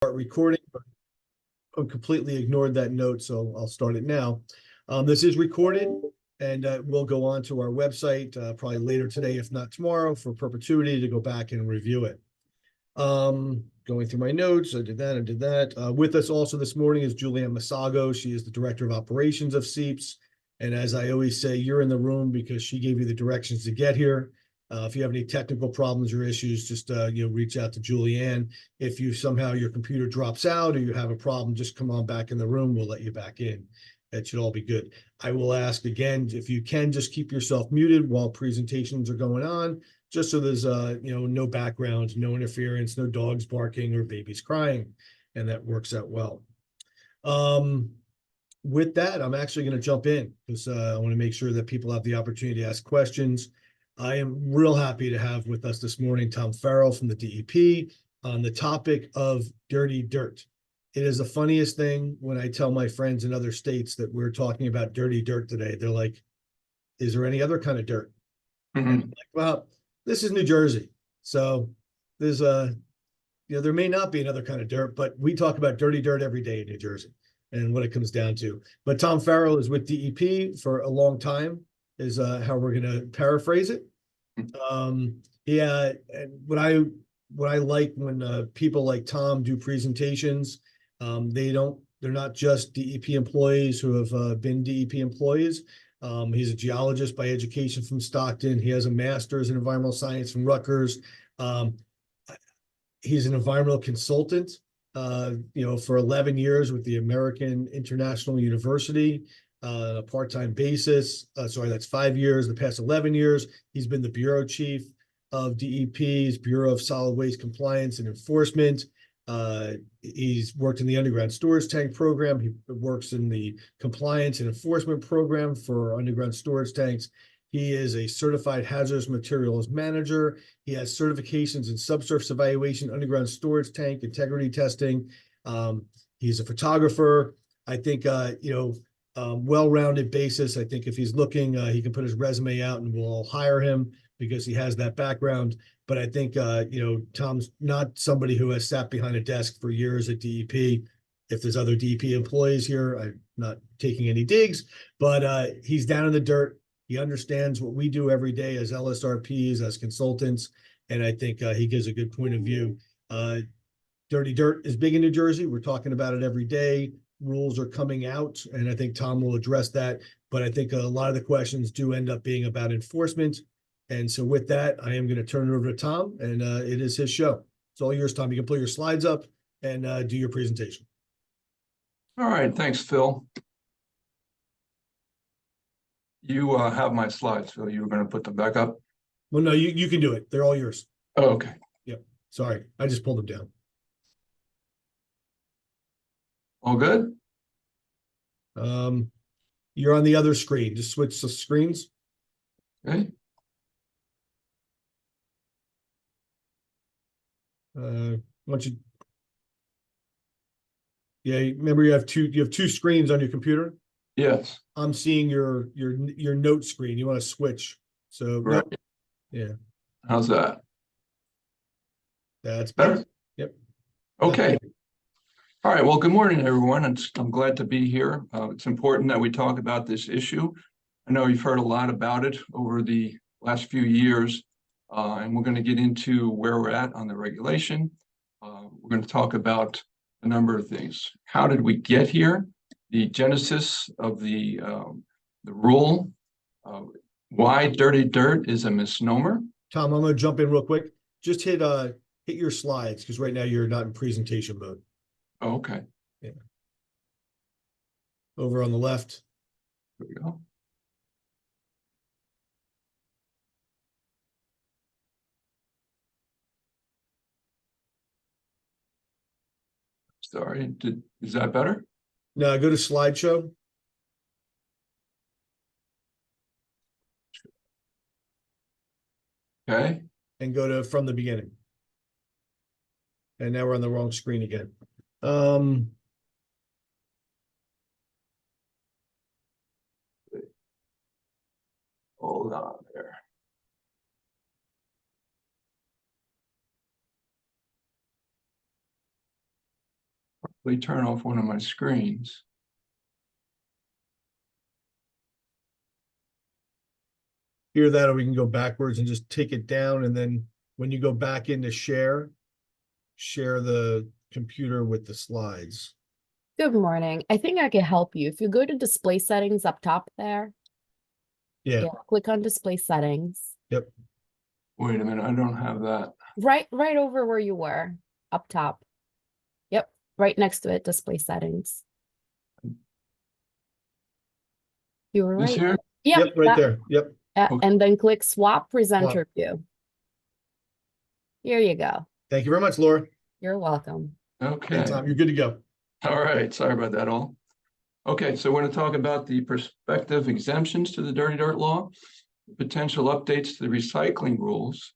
Start recording, but I completely ignored that note, so I'll start it now. This is recorded and will go on to our website probably later today, if not tomorrow, for perpetuity to go back and review it. Going through my notes, I did that. With us also this morning is Julianne Masago. She is the Director of Operations of CPES. And as I always say, you're in the room because she gave you the directions to get here. If you have any technical problems or issues, just reach out to Julianne. If you somehow your computer drops out or you have a problem, just come on back in the room. We'll let you back in. It should all be good. I will ask again, if you can, just keep yourself muted while presentations are going on, just so there's no background, no interference, no dogs barking or babies crying, and that works out well. With that, I'm actually going to jump in because I want to make sure that people have the opportunity to ask questions. I am real happy to have with us this morning Tom Farrell from the DEP on the topic of dirty dirt. It is the funniest thing when I tell my friends in other states that we're talking about dirty dirt today. They're like, is there any other kind of dirt? And I'm like, well, this is New Jersey. So there's there may not be another kind of dirt, but we talk about dirty dirt every day in New Jersey and what it comes down to. But Tom Farrell is with DEP for a long time, is how we're going to paraphrase it. And what I like when people like Tom do presentations, they're not just DEP employees who have been DEP employees. He's a geologist by education from Stockton. He has a master's in environmental science from Rutgers. He's an environmental consultant, for 11 years with the American International University, a part-time basis. Sorry, that's 5 years. The past 11 years, he's been the bureau chief of DEP's Bureau of Solid Waste Compliance and Enforcement. He's worked in the underground storage tank program. He works in the compliance and enforcement program for underground storage tanks. He is a certified hazardous materials manager. He has certifications in subsurface evaluation, underground storage tank, integrity testing. He's a photographer. I think, well-rounded basis. I think if he's looking, he can put his resume out and we'll all hire him because he has that background. But I think, Tom's not somebody who has sat behind a desk for years at DEP. If there's other DEP employees here, I'm not taking any digs, but he's down in the dirt. He understands what we do every day as LSRPs, as consultants, and I think he gives a good point of view. Dirty dirt is big in New Jersey. We're talking about it every day. Rules are coming out, and I think Tom will address that. But I think a lot of the questions do end up being about enforcement. And so with that, I am going to turn it over to Tom, and it is his show. It's all yours, Tom. You can pull your slides up and do your presentation. All right. Thanks, Phil. You have my slides, so you were going to put them back up? Well, no, you can do it. They're all yours. Oh, okay. Yep. Sorry. I just pulled them down. All good? You're on the other screen. Just switch the screens. Okay. Remember you have two screens on your computer? Yes. I'm seeing your note screen. You want to switch. So right. Nope. Yeah. How's that? That's better. Yep. Okay. All right. Well, good morning, everyone. I'm glad to be here. It's important that we talk about this issue. I know you've heard a lot about it over the last few years, and we're going to get into where we're at on the regulation. We're going to talk about a number of things. How did we get here? The genesis of the rule, why dirty dirt is a misnomer. Tom, I'm going to jump in real quick. Just hit your slides because right now you're not in presentation mode. Oh, okay. Yeah. Over on the left. There we go. Sorry, is that better? No, go to slideshow. Okay. And go to from the beginning. And now we're on the wrong screen again. Hold on there. quickly turn off one of my screens. Either that, or we can go backwards and just take it down, and then when you go back into share the computer with the slides. Good morning. I think I can help you. If you go to display settings up top there, Yeah, click on display settings. yep. Wait a minute, I don't have that. Right over where you were, up top. Yep, right next to it, display settings. You were This right. here? Yep, right there. Yep. Okay. And then click swap presenter Swap. view. Here you go. Thank you very much, Laura. You're welcome. Okay. And Tom, you're good to go. All right. Sorry about that all. Okay, so we're going to talk about the prospective exemptions to the Dirty Dirt Law, potential updates to the recycling rules,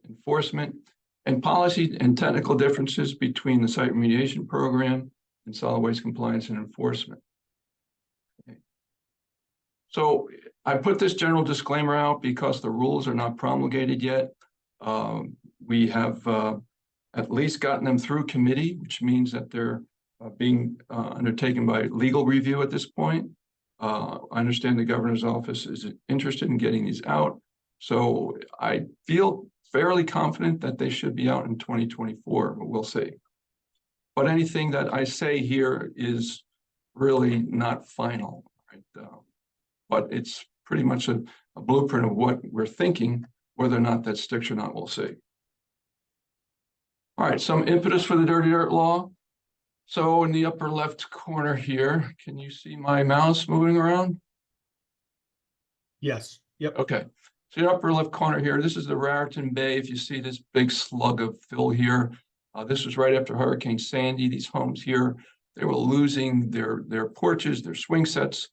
enforcement, and policy and technical differences between the site remediation program and solid waste compliance and enforcement. Okay. So I put this general disclaimer out because the rules are not promulgated yet. We have at least gotten them through committee, which means that they're being undertaken by legal review at this point. I understand the governor's office is interested in getting these out. So I feel fairly confident that they should be out in 2024, but we'll see. But anything that I say here is really not final, right? But it's pretty much a blueprint of what we're thinking. Whether or not that sticks or not, we'll see. All right, some impetus for the Dirty Dirt Law. So in the upper left corner here, can you see my mouse moving around? Yes. Yep. Okay. So the upper left corner here, this is the Raritan Bay. If you see this big slug of fill here, this was right after Hurricane Sandy. These homes here, they were losing their porches, their swing sets.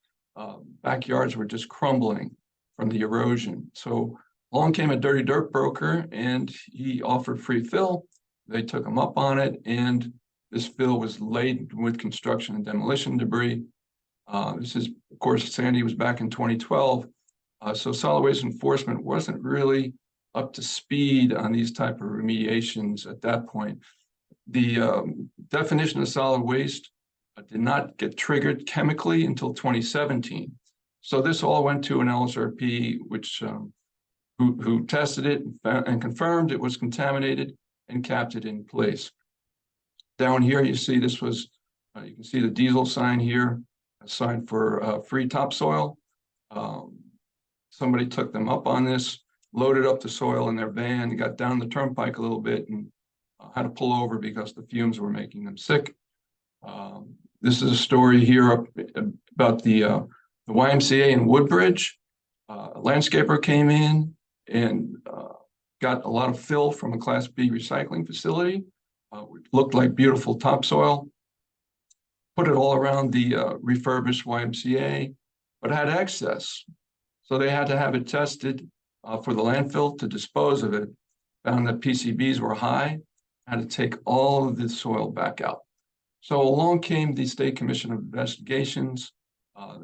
Backyards were just crumbling from the erosion. So along came a dirty dirt broker and he offered free fill. They took him up on it, and this fill was laden with construction and demolition debris. This is, of course, Sandy was back in 2012. So solid waste enforcement wasn't really up to speed on these type of remediations at that point. The definition of solid waste did not get triggered chemically until 2017. So this all went to an LSRP, which who tested it and confirmed it was contaminated and capped it in place. Down here, you see this was, you can see the diesel sign here, a sign for free topsoil. Somebody took them up on this, loaded up the soil in their van, got down the turnpike a little bit and had to pull over because the fumes were making them sick. This is a story here about the YMCA in Woodbridge. A landscaper came in and got a lot of fill from a Class B recycling facility. Which looked like beautiful topsoil. Put it all around the refurbished YMCA, but had excess. So they had to have it tested for the landfill to dispose of it. Found that PCBs were high, had to take all of the soil back out. So along came the State Commission of Investigations.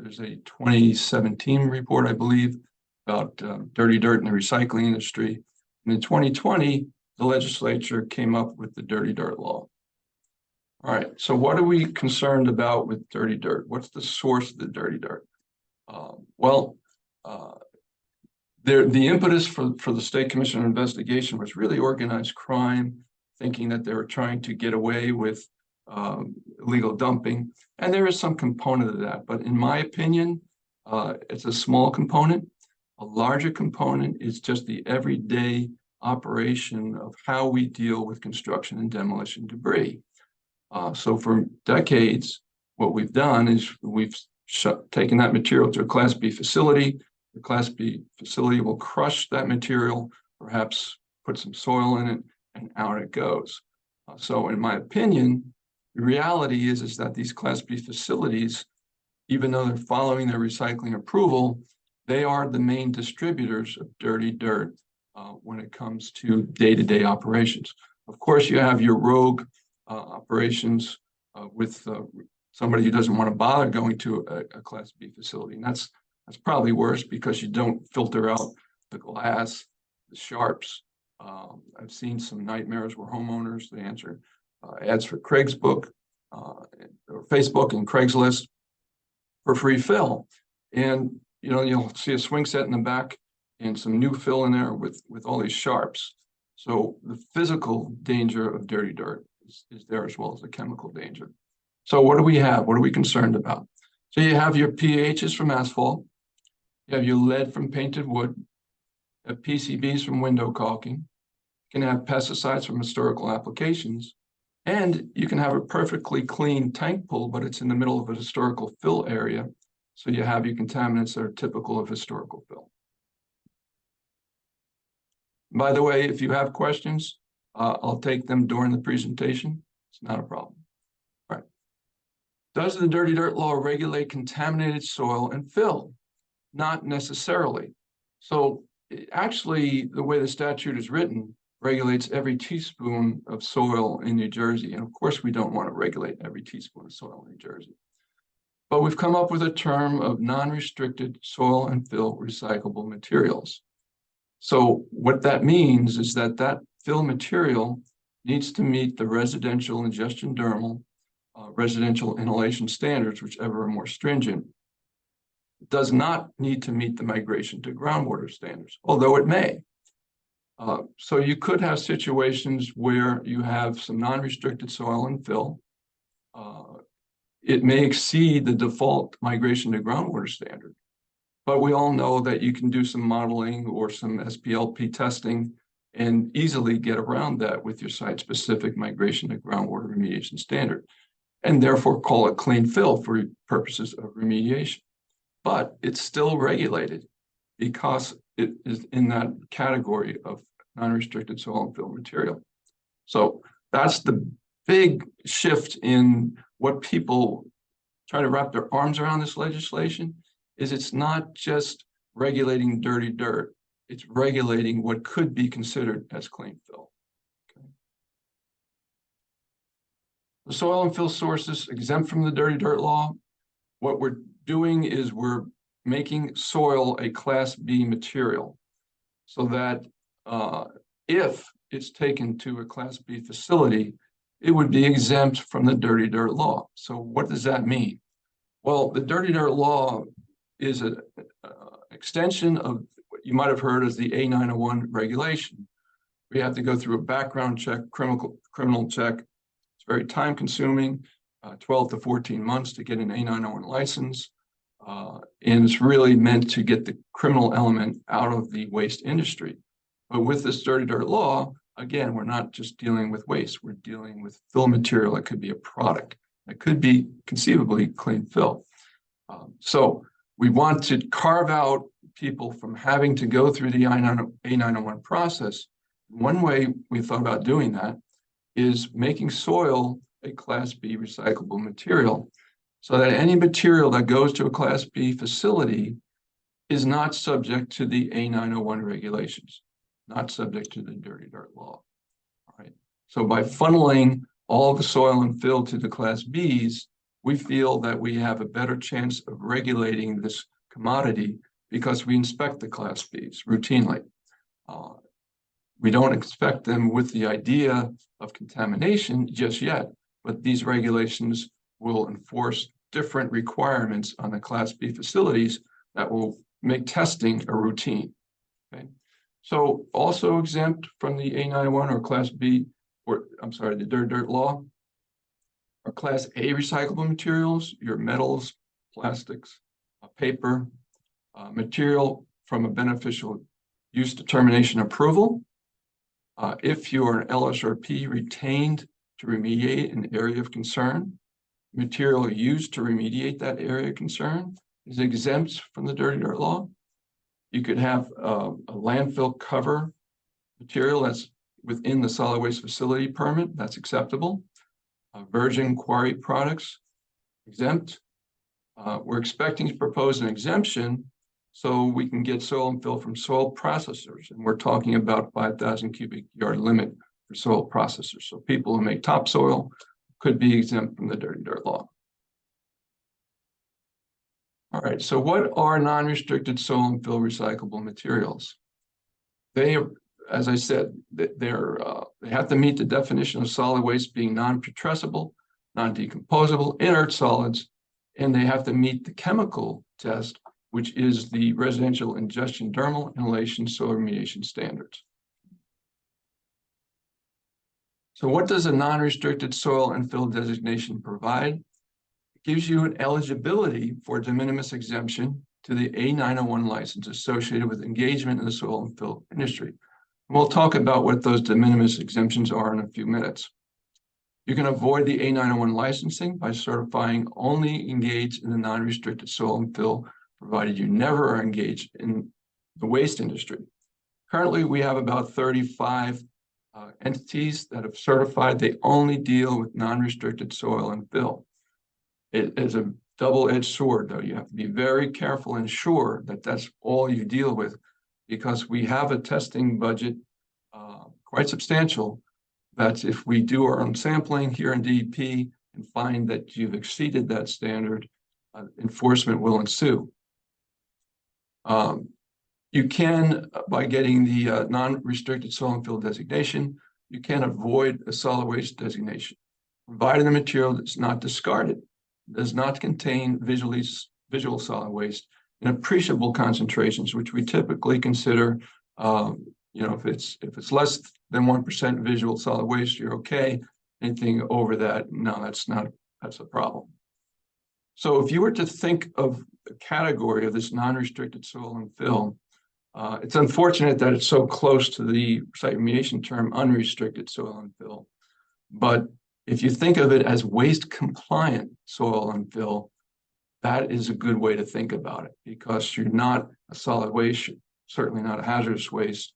There's a 2017 report, I believe, about dirty dirt in the recycling industry. And in 2020, the legislature came up with the Dirty Dirt Law. All right, so what are we concerned about with dirty dirt? What's the source of the dirty dirt? The impetus for the State Commission of Investigation was really organized crime, thinking that they were trying to get away with illegal dumping. And there is some component of that, but in my opinion, it's a small component. A larger component is just the everyday operation of how we deal with construction and demolition debris. So for decades, what we've done is we've taken that material to a Class B facility. The Class B facility will crush that material, perhaps put some soil in it, and out it goes. So in my opinion, the reality is that these Class B facilities, even though they're following their recycling approval, they are the main distributors of dirty dirt when it comes to day-to-day operations. Of course, you have your rogue operations with somebody who doesn't want to bother going to a Class B facility. And that's probably worse because you don't filter out the glass, the sharps. I've seen some nightmares where homeowners, they answer ads for Craig's book. Facebook and Craigslist for free fill. And, you know, you'll see a swing set in the back and some new fill in there with all these sharps. So the physical danger of dirty dirt is there, as well as the chemical danger. So what do we have? What are we concerned about? So you have your PHs from asphalt, you have your lead from painted wood, you have PCBs from window caulking, you can have pesticides from historical applications, and you can have a perfectly clean tank pool, but it's in the middle of a historical fill area. So you have your contaminants that are typical of historical fill. By the way, if you have questions, I'll take them during the presentation. It's not a problem. All right. Does the dirty dirt law regulate contaminated soil and fill? Not necessarily. So actually, the way the statute is written regulates every teaspoon of soil in New Jersey. And of course, we don't want to regulate every teaspoon of soil in New Jersey. But we've come up with a term of non-restricted soil and fill recyclable materials. So what that means is that that fill material needs to meet the residential ingestion dermal, residential inhalation standards, whichever are more stringent. It does not need to meet the migration to groundwater standards, although it may. So you could have situations where you have some non-restricted soil and fill. It may exceed the default migration to groundwater standard, but we all know that you can do some modeling or some SPLP testing and easily get around that with your site-specific migration to groundwater remediation standard, and therefore call it clean fill for purposes of remediation. But it's still regulated because it is in that category of non-restricted soil and fill material. So that's the big shift in what people try to wrap their arms around this legislation. Is it's not just regulating dirty dirt, it's regulating what could be considered as clean fill. Okay. The soil and fill sources exempt from the dirty dirt law. What we're doing is we're making soil a Class B material so that if it's taken to a Class B facility, it would be exempt from the dirty dirt law. So what does that mean? Well, the dirty dirt law is an extension of what you might have heard as the A901 regulation. We have to go through a background check, criminal check. It's very time consuming, 12 to 14 months to get an A901 license. And it's really meant to get the criminal element out of the waste industry. But with this dirty dirt law, again, we're not just dealing with waste, we're dealing with fill material. It could be a product. It could be conceivably clean fill. So we want to carve out people from having to go through the A901 process. One way we thought about doing that is making soil a Class B recyclable material so that any material that goes to a Class B facility is not subject to the A901 regulations, not subject to the dirty dirt law. All right. So by funneling all the soil and fill to the Class Bs, we feel that we have a better chance of regulating this commodity because we inspect the Class Bs routinely. We don't expect them with the idea of contamination just yet, but these regulations will enforce different requirements on the Class B facilities that will make testing a routine. Okay. So also exempt from the A91 or Class B, or I'm sorry, the dirty dirt law, are Class A recyclable materials, your metals, plastics, paper, material from a beneficial use determination approval. If you are an LSRP retained to remediate an area of concern, material used to remediate that area of concern is exempt from the dirty dirt law. You could have a landfill cover material that's within the solid waste facility permit, that's acceptable. Virgin quarry products, exempt. We're expecting to propose an exemption so we can get soil and fill from soil processors. And we're talking about 5,000 cubic yard limit for soil processors. So people who make topsoil could be exempt from the dirty dirt law. All right, so what are non-restricted soil and fill recyclable materials? They, as I said, they have to meet the definition of solid waste being non-putrescible, non-decomposable, inert solids, and they have to meet the chemical test, which is the residential ingestion dermal inhalation soil remediation standards. So what does a non-restricted soil and fill designation provide? It gives you an eligibility for de minimis exemption to the A901 license associated with engagement in the soil and fill industry. And we'll talk about what those de minimis exemptions are in a few minutes. You can avoid the A901 licensing by certifying only engaged in the non-restricted soil and fill, provided you never are engaged in the waste industry. Currently, we have about 35 entities that have certified they only deal with non-restricted soil and fill. It is a double-edged sword, though. You have to be very careful and sure that that's all you deal with, because we have a testing budget quite substantial. That's if we do our own sampling here in DEP and find that you've exceeded that standard, enforcement will ensue. You can, by getting the non-restricted soil and fill designation, you can avoid a solid waste designation, provided the material that's not discarded, does not contain visual solid waste in appreciable concentrations, which we typically consider, if it's less than 1% visual solid waste, you're okay. Anything over that, no, that's a problem. So if you were to think of the category of this non-restricted soil and fill, it's unfortunate that it's so close to the site remediation term unrestricted soil and fill. But if you think of it as waste compliant soil and fill, that is a good way to think about it, because you're not a solid waste, certainly not a hazardous waste,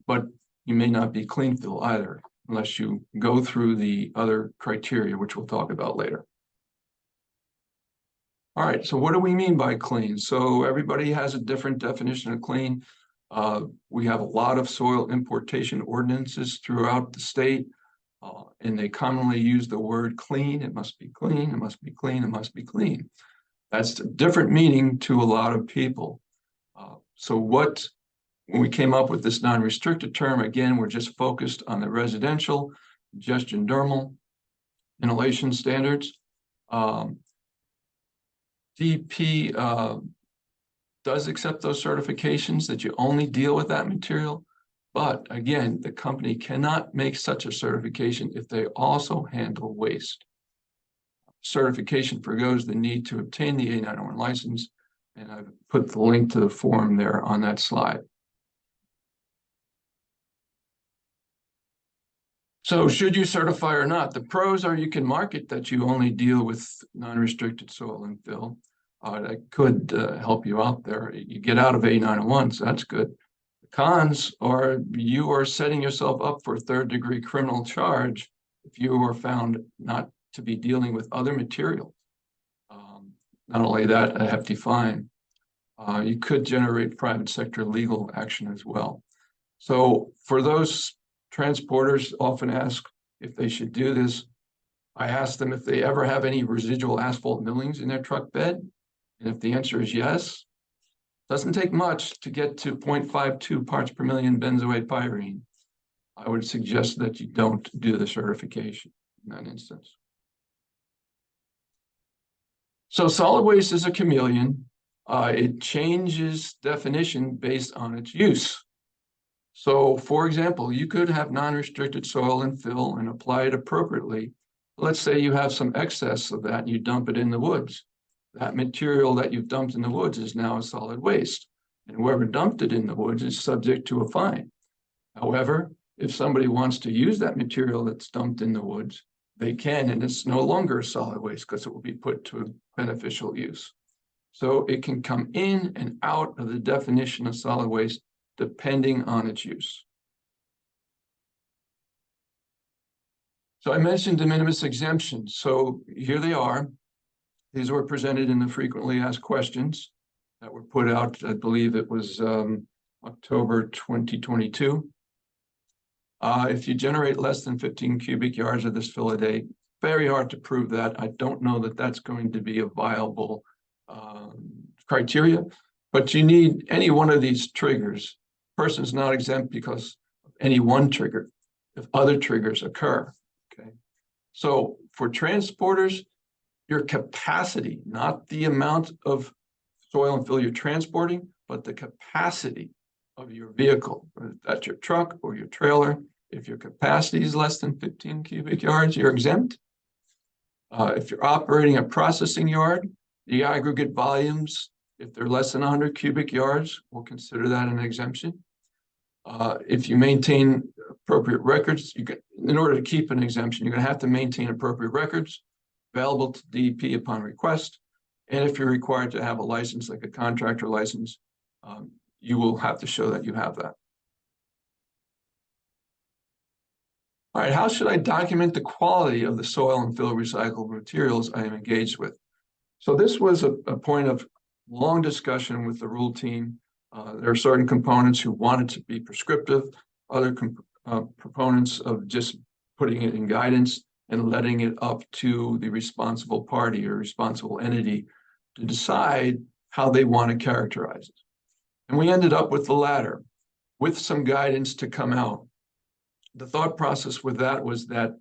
but you may not be clean fill either, unless you go through the other criteria, which we'll talk about later. All right, so what do we mean by clean? So everybody has a different definition of clean. We have a lot of soil importation ordinances throughout the state, and they commonly use the word clean. It must be clean, it must be clean, it must be clean. That's a different meaning to a lot of people. When we came up with this non-restricted term, again, we're just focused on the residential ingestion dermal inhalation standards. DEP does accept those certifications that you only deal with that material. But again, the company cannot make such a certification if they also handle waste. Certification forgoes the need to obtain the A901 license, and I've put the link to the form there on that slide. So should you certify or not? The pros are you can market that you only deal with non-restricted soil and fill. That could help you out there. You get out of A901, so that's good. The cons are you are setting yourself up for a third-degree criminal charge if you are found not to be dealing with other material. Not only that, a hefty fine. You could generate private sector legal action as well. So for those transporters often ask if they should do this. I ask them if they ever have any residual asphalt millings in their truck bed. And if the answer is yes, doesn't take much to get to 0.52 parts per million benzoate pyrene. I would suggest that you don't do the certification in that instance. So solid waste is a chameleon. It changes definition based on its use. So, for example, you could have non-restricted soil and fill and apply it appropriately. Let's say you have some excess of that and you dump it in the woods. That material that you've dumped in the woods is now a solid waste, and whoever dumped it in the woods is subject to a fine. However, if somebody wants to use that material that's dumped in the woods, they can, and it's no longer a solid waste because it will be put to beneficial use. So it can come in and out of the definition of solid waste depending on its use. So I mentioned de minimis exemptions. So here they are. These were presented in the frequently asked questions that were put out, I believe it was October 2022. If you generate less than 15 cubic yards of this fill a day, very hard to prove that. I don't know that that's going to be a viable criteria, but you need any one of these triggers. Person's not exempt because of any one trigger if other triggers occur. Okay, So for transporters, your capacity, not the amount of soil and fill you're transporting, but the capacity of your vehicle, whether that's your truck or your trailer. If your capacity is less than 15 cubic yards, you're exempt. If you're operating a processing yard, the aggregate volumes, if they're less than 100 cubic yards, we'll consider that an exemption. If you maintain appropriate records, in order to keep an exemption, you're going to have to maintain appropriate records available to DEP upon request. And if you're required to have a license, like a contractor license, you will have to show that you have that. All right, how should I document the quality of the soil and fill recyclable materials I am engaged with? So this was a point of long discussion with the rule team. There are certain components who wanted to be prescriptive, other proponents of just putting it in guidance and letting it up to the responsible party or responsible entity to decide how they want to characterize it. And we ended up with the latter, with some guidance to come out. The thought process with that was that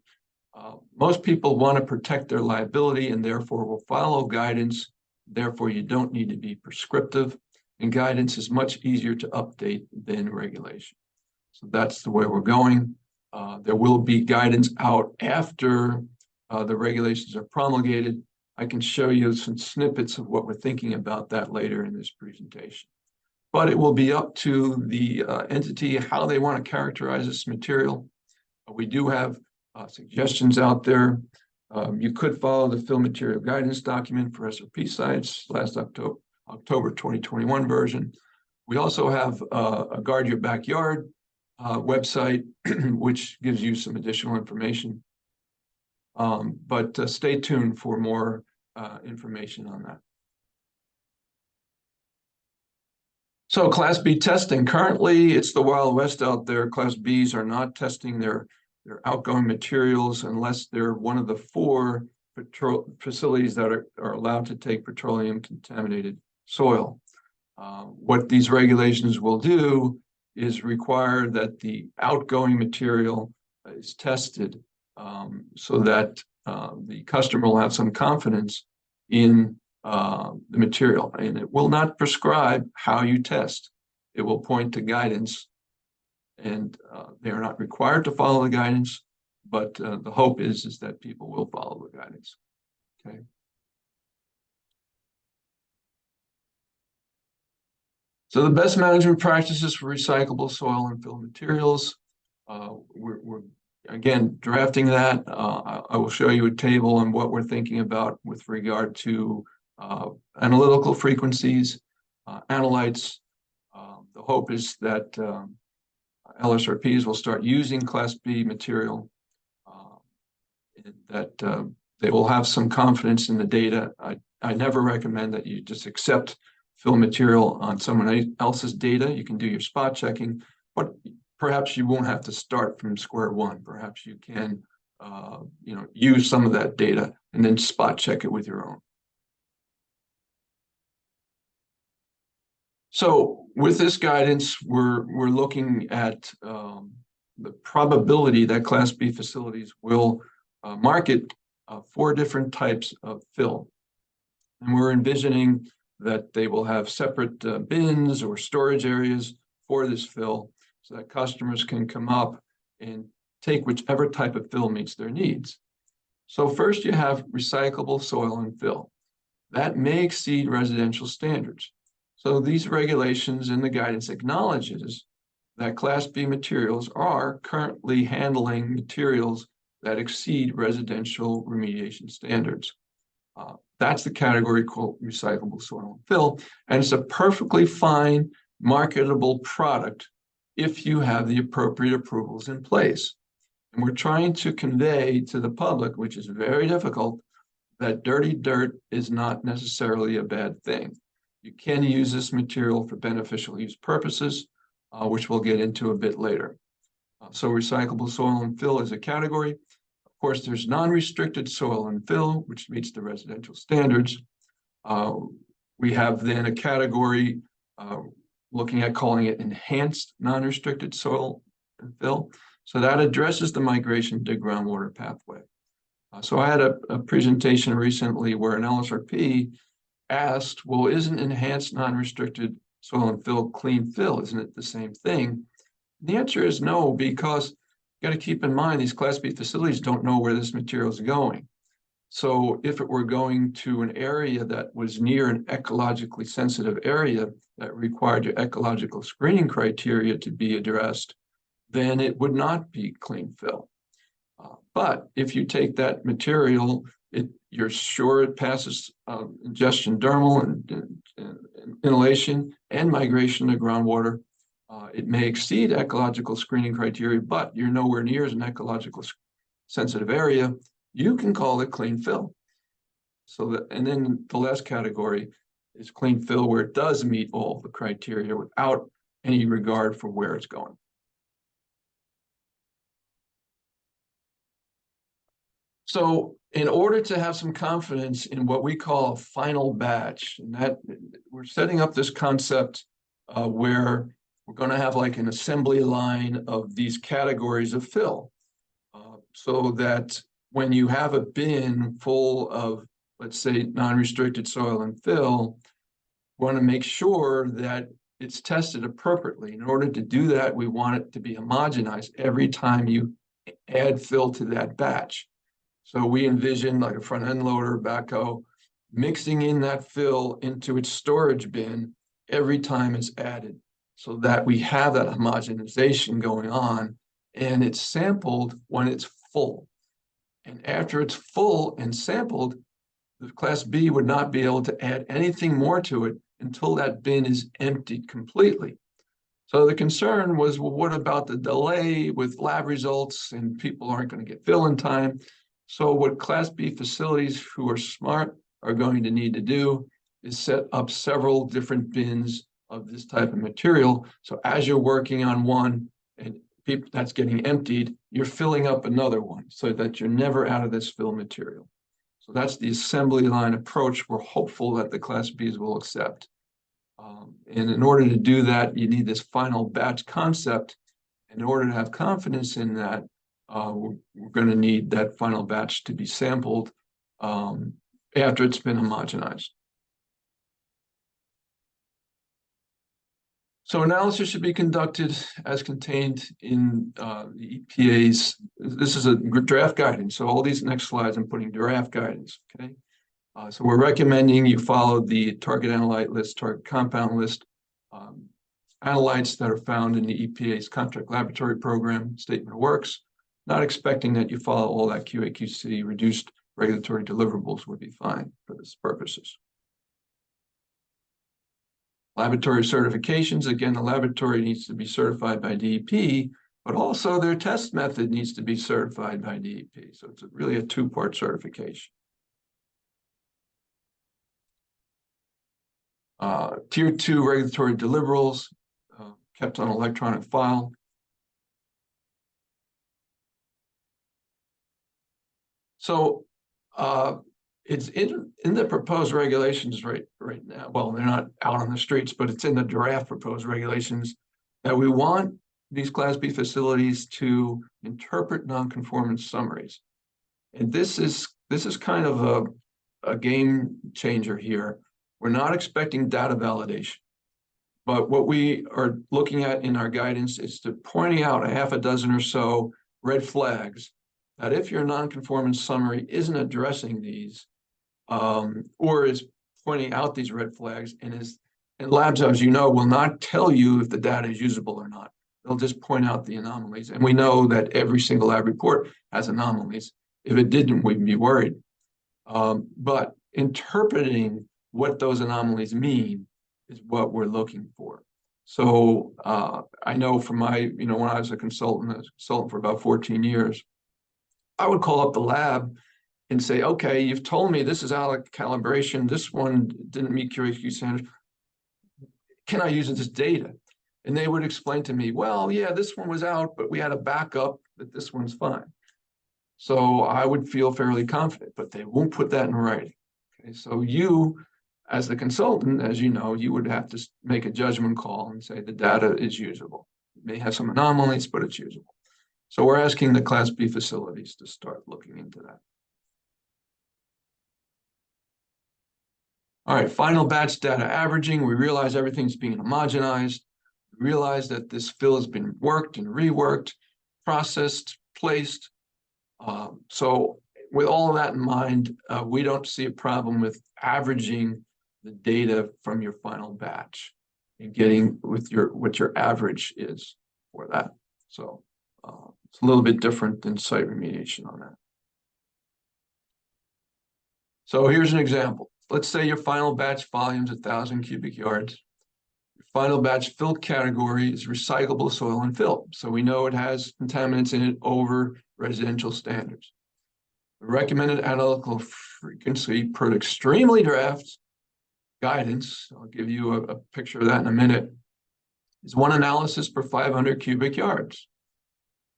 most people want to protect their liability and therefore will follow guidance. Therefore, you don't need to be prescriptive, and guidance is much easier to update than regulation. So that's the way we're going. There will be guidance out after the regulations are promulgated. I can show you some snippets of what we're thinking about that later in this presentation. But it will be up to the entity how they want to characterize this material. We do have suggestions out there. You could follow the fill material guidance document for SRP sites, last October 2021 version. We also have a Guard Your Backyard website, which gives you some additional information. But stay tuned for more information on that. So Class B testing, currently it's the Wild West out there. Class Bs are not testing their outgoing materials unless they're one of the 4 facilities that are allowed to take petroleum contaminated soil. What these regulations will do is require that the outgoing material is tested so that the customer will have some confidence in the material, and it will not prescribe how you test. It will point to guidance, and they are not required to follow the guidance, but the hope is that people will follow the guidance. Okay. So the best management practices for recyclable soil and fill materials. We're again drafting that. I will show you a table on what we're thinking about with regard to analytical frequencies, analytes. The hope is that LSRPs will start using Class B material, and that they will have some confidence in the data. I never recommend that you just accept fill material on someone else's data. You can do your spot checking, but perhaps you won't have to start from square one. Perhaps you can use some of that data and then spot check it with your own. So with this guidance, we're looking at the probability that Class B facilities will market 4 different types of fill. And we're envisioning that they will have separate bins or storage areas for this fill so that customers can come up and take whichever type of fill meets their needs. So first you have recyclable soil and fill. That may exceed residential standards. So these regulations and the guidance acknowledges that Class B materials are currently handling materials that exceed residential remediation standards. That's the category called recyclable soil and fill, and it's a perfectly fine marketable product if you have the appropriate approvals in place. And we're trying to convey to the public, which is very difficult, that dirty dirt is not necessarily a bad thing. You can use this material for beneficial use purposes, which we'll get into a bit later. So recyclable soil and fill is a category. Of course, there's non-restricted soil and fill, which meets the residential standards. We have then a category looking at calling it enhanced non-restricted soil and fill. So that addresses the migration to groundwater pathway. So I had a presentation recently where an LSRP asked, well, isn't enhanced non-restricted soil and fill clean fill? Isn't it the same thing? The answer is no, because you got to keep in mind these Class B facilities don't know where this material is going. So if it were going to an area that was near an ecologically sensitive area that required your ecological screening criteria to be addressed, then it would not be clean fill. But if you take that material, you're sure it passes ingestion dermal and inhalation and migration to groundwater. It may exceed ecological screening criteria, but you're nowhere near an ecological sensitive area. You can call it clean fill. So that, and then the last category is clean fill, where it does meet all the criteria without any regard for where it's going. So in order to have some confidence in what we call a final batch, and that we're setting up this concept where we're going to have like an assembly line of these categories of fill, so that when you have a bin full of, let's say, non-restricted soil and fill, we want to make sure that it's tested appropriately. In order to do that, we want it to be homogenized every time you add fill to that batch. So we envision like a front end loader, backhoe, mixing in that fill into its storage bin every time it's added, so that we have that homogenization going on, and it's sampled when it's full. And after it's full and sampled, the Class B would not be able to add anything more to it until that bin is emptied completely. So the concern was, well, what about the delay with lab results and people aren't going to get fill in time? So what Class B facilities who are smart are going to need to do is set up several different bins of this type of material. So as you're working on one and that's getting emptied, you're filling up another one so that you're never out of this fill material. So that's the assembly line approach we're hopeful that the Class Bs will accept. And in order to do that, you need this final batch concept. In order to have confidence in that, we're going to need that final batch to be sampled after it's been homogenized. So analysis should be conducted as contained in the EPA's, this is a draft guidance. So all these next slides, I'm putting draft guidance, okay? So we're recommending you follow the target analyte list, target compound list, analytes that are found in the EPA's contract laboratory program statement of works, not expecting that you follow all that QA/QC reduced regulatory deliverables would be fine for this purposes. Laboratory certifications, again, the laboratory needs to be certified by DEP, but also their test method needs to be certified by DEP. So it's really a two-part certification. Tier 2 regulatory deliverables kept on electronic file. So it's in the proposed regulations right now. Well, they're not out on the streets, but it's in the draft proposed regulations that we want these Class B facilities to interpret nonconformance summaries. And this is kind of a game changer here. We're not expecting data validation, but what we are looking at in our guidance is to pointing out a half a dozen or so red flags that if your nonconformance summary isn't addressing these, or is pointing out these red flags, and labs, as you know, will not tell you if the data is usable or not. They'll just point out the anomalies. And we know that every single lab report has anomalies. If it didn't, we'd be worried. But interpreting what those anomalies mean is what we're looking for. So I know from my, when I was a consultant for about 14 years, I would call up the lab and say, okay, you've told me this is out of calibration. This one didn't meet QA/QC standards. Can I use this data? And they would explain to me, well, yeah, this one was out, but we had a backup that this one's fine. So I would feel fairly confident, but they won't put that in writing. Okay, so you, as the consultant, as you know, you would have to make a judgment call and say the data is usable. It may have some anomalies, but it's usable. So we're asking the Class B facilities to start looking into that. All right, final batch data averaging. We realize everything's being homogenized. We realize that this fill has been worked and reworked, processed, placed. So with all of that in mind, we don't see a problem with averaging the data from your final batch and getting with what your average is for that. So it's a little bit different than site remediation on that. So here's an example. Let's say your final batch volume is 1,000 cubic yards. Your final batch fill category is recyclable soil and fill. So we know it has contaminants in it over residential standards. The recommended analytical frequency per extremely draft guidance, I'll give you a picture of that in a minute, is 1 analysis per 500 cubic yards.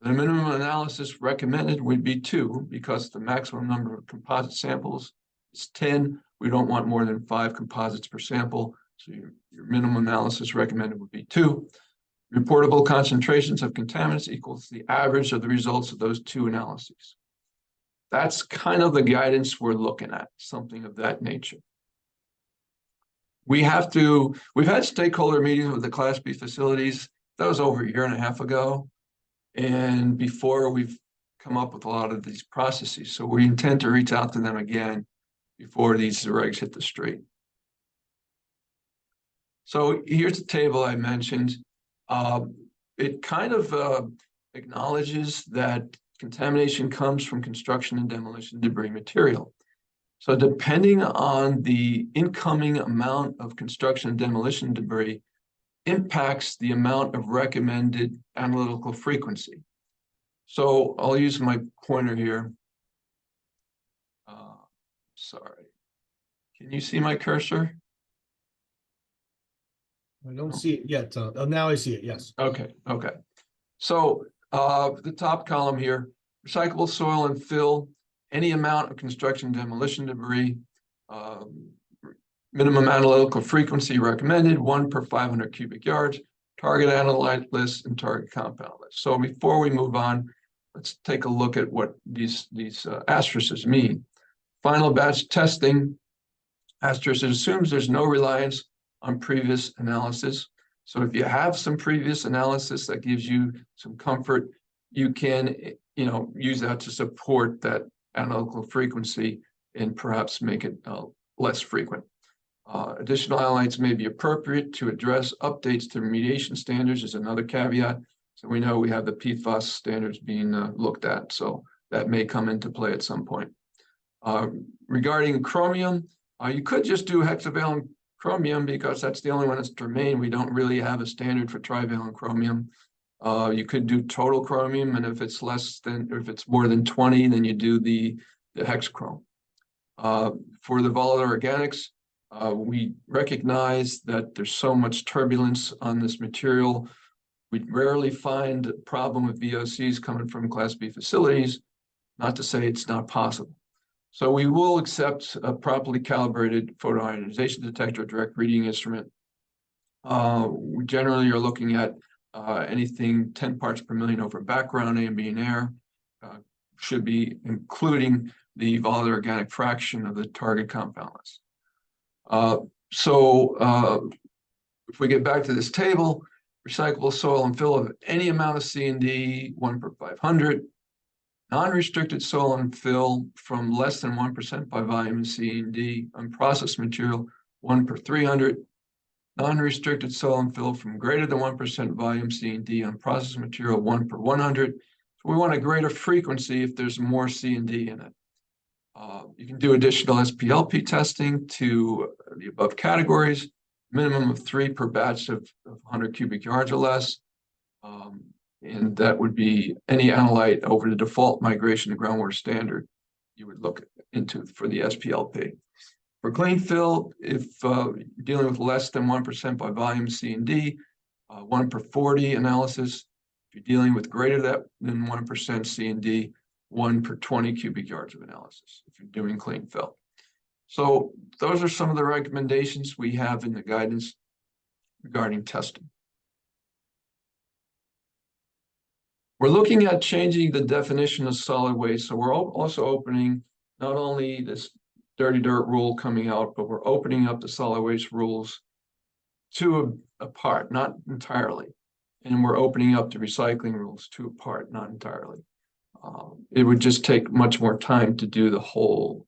The minimum analysis recommended would be 2 because the maximum number of composite samples is 10. We don't want more than 5 composites per sample. So your minimum analysis recommended would be 2. Reportable concentrations of contaminants equals the average of the results of those 2 analyses. That's kind of the guidance we're looking at, something of that nature. We've had stakeholder meetings with the Class B facilities. That was over 1.5 years ago. And before we've come up with a lot of these processes. So we intend to reach out to them again before these regs hit the street. So here's the table I mentioned. It kind of acknowledges that contamination comes from construction and demolition debris material. So depending on the incoming amount of construction and demolition debris impacts the amount of recommended analytical frequency. So I'll use my pointer here. Sorry. Can you see my cursor? I don't see it yet. Oh, now I see it. Yes. Okay. So the top column here, recyclable soil and fill, any amount of construction demolition debris, minimum analytical frequency recommended, 1 per 500 cubic yards, target analyte list, and target compound list. So before we move on, let's take a look at what these asterisks mean. Final batch testing, asterisk assumes there's no reliance on previous analysis. So if you have some previous analysis that gives you some comfort, you can, use that to support that analytical frequency and perhaps make it less frequent. Additional analytes may be appropriate to address updates to remediation standards is another caveat. So we know we have the PFAS standards being looked at, so that may come into play at some point. Regarding chromium, you could just do hexavalent chromium because that's the only one that's germane. We don't really have a standard for trivalent chromium. You could do total chromium, and if it's more than 20, then you do the hexchrome. For the volatile organics, we recognize that there's so much turbulence on this material. We rarely find a problem with VOCs coming from Class B facilities, not to say it's not possible. So we will accept a properly calibrated photoionization detector direct reading instrument. We generally are looking at anything 10 parts per million over background ambient air, should be including the volatile organic fraction of the target compound list. If we get back to this table, recyclable soil and fill of any amount of C&D, 1 per 500, non-restricted soil and fill from less than 1% by volume in C&D, unprocessed material, 1 per 300, non-restricted soil and fill from greater than 1% volume C&D, unprocessed material, 1 per 100. So we want a greater frequency if there's more C&D in it. You can do additional SPLP testing to the above categories, minimum of 3 per batch of 100 cubic yards or less. And that would be any analyte over the default migration to groundwater standard you would look into for the SPLP. For clean fill, if you're dealing with less than 1% by volume C&D, 1 per 40 analysis. If you're dealing with greater than 1% C&D, 1 per 20 cubic yards of analysis if you're doing clean fill. So those are some of the recommendations we have in the guidance regarding testing. We're looking at changing the definition of solid waste. So we're also opening not only this dirty dirt rule coming out, but we're opening up the solid waste rules to a part, not entirely. And we're opening up the recycling rules to a part, not entirely. It would just take much more time to do the whole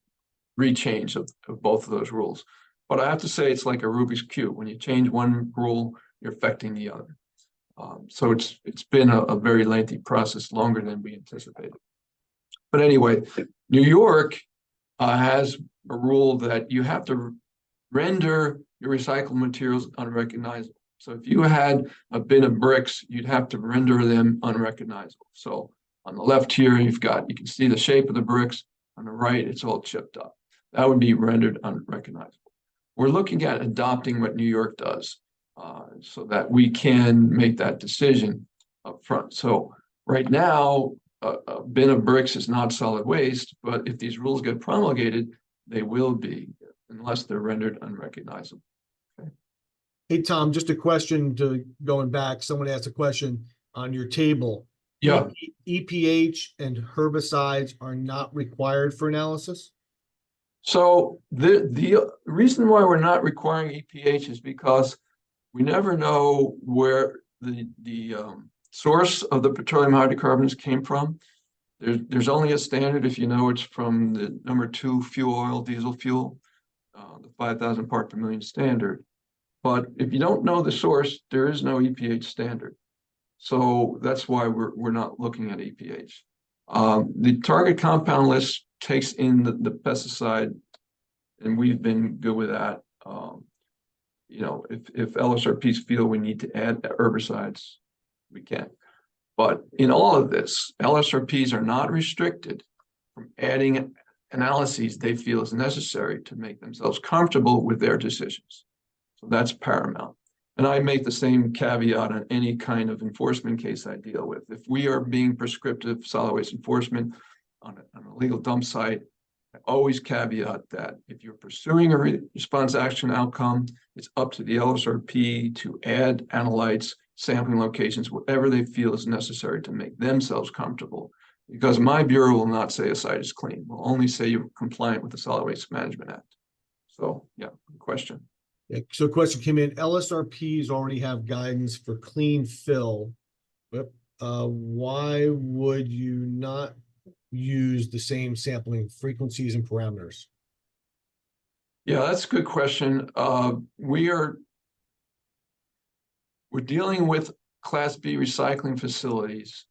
rechange of both of those rules. But I have to say, it's like a Rubik's Cube. When you change one rule, you're affecting the other. So it's been a very lengthy process, longer than we anticipated. But anyway, New York has a rule that you have to render your recycled materials unrecognizable. So if you had a bin of bricks, you'd have to render them unrecognizable. So on the left here, you can see the shape of the bricks. On the right, it's all chipped up. That would be rendered unrecognizable. We're looking at adopting what New York does so that we can make that decision up front. So right now, a bin of bricks is not solid waste, but if these rules get promulgated, they will be, unless they're rendered unrecognizable. Hey, Tom, just a question going back. Someone asked a question on your table. Yeah. EPH and herbicides are not required for analysis? So the reason why we're not requiring EPH is because we never know where the source of the petroleum hydrocarbons came from. There's only a standard if you know it's from the #2 fuel oil, diesel fuel, the 5,000 part per million standard. But if you don't know the source, there is no EPH standard. So that's why we're not looking at EPH. The target compound list takes in the pesticide, and we've been good with that. If LSRPs feel we need to add herbicides, we can. But in all of this, LSRPs are not restricted from adding analyses they feel is necessary to make themselves comfortable with their decisions. So that's paramount. And I make the same caveat on any kind of enforcement case I deal with. If we are being prescriptive solid waste enforcement on a legal dump site, I always caveat that if you're pursuing a response action outcome, it's up to the LSRP to add analytes, sampling locations, whatever they feel is necessary to make themselves comfortable. Because my bureau will not say a site is clean. We'll only say you're compliant with the Solid Waste Management Act. So, yeah, good question. Yeah, so a question came in, LSRPs already have guidance for clean fill, but why would you not use the same sampling frequencies and parameters? Yeah, that's a good question. We're dealing with Class B recycling facilities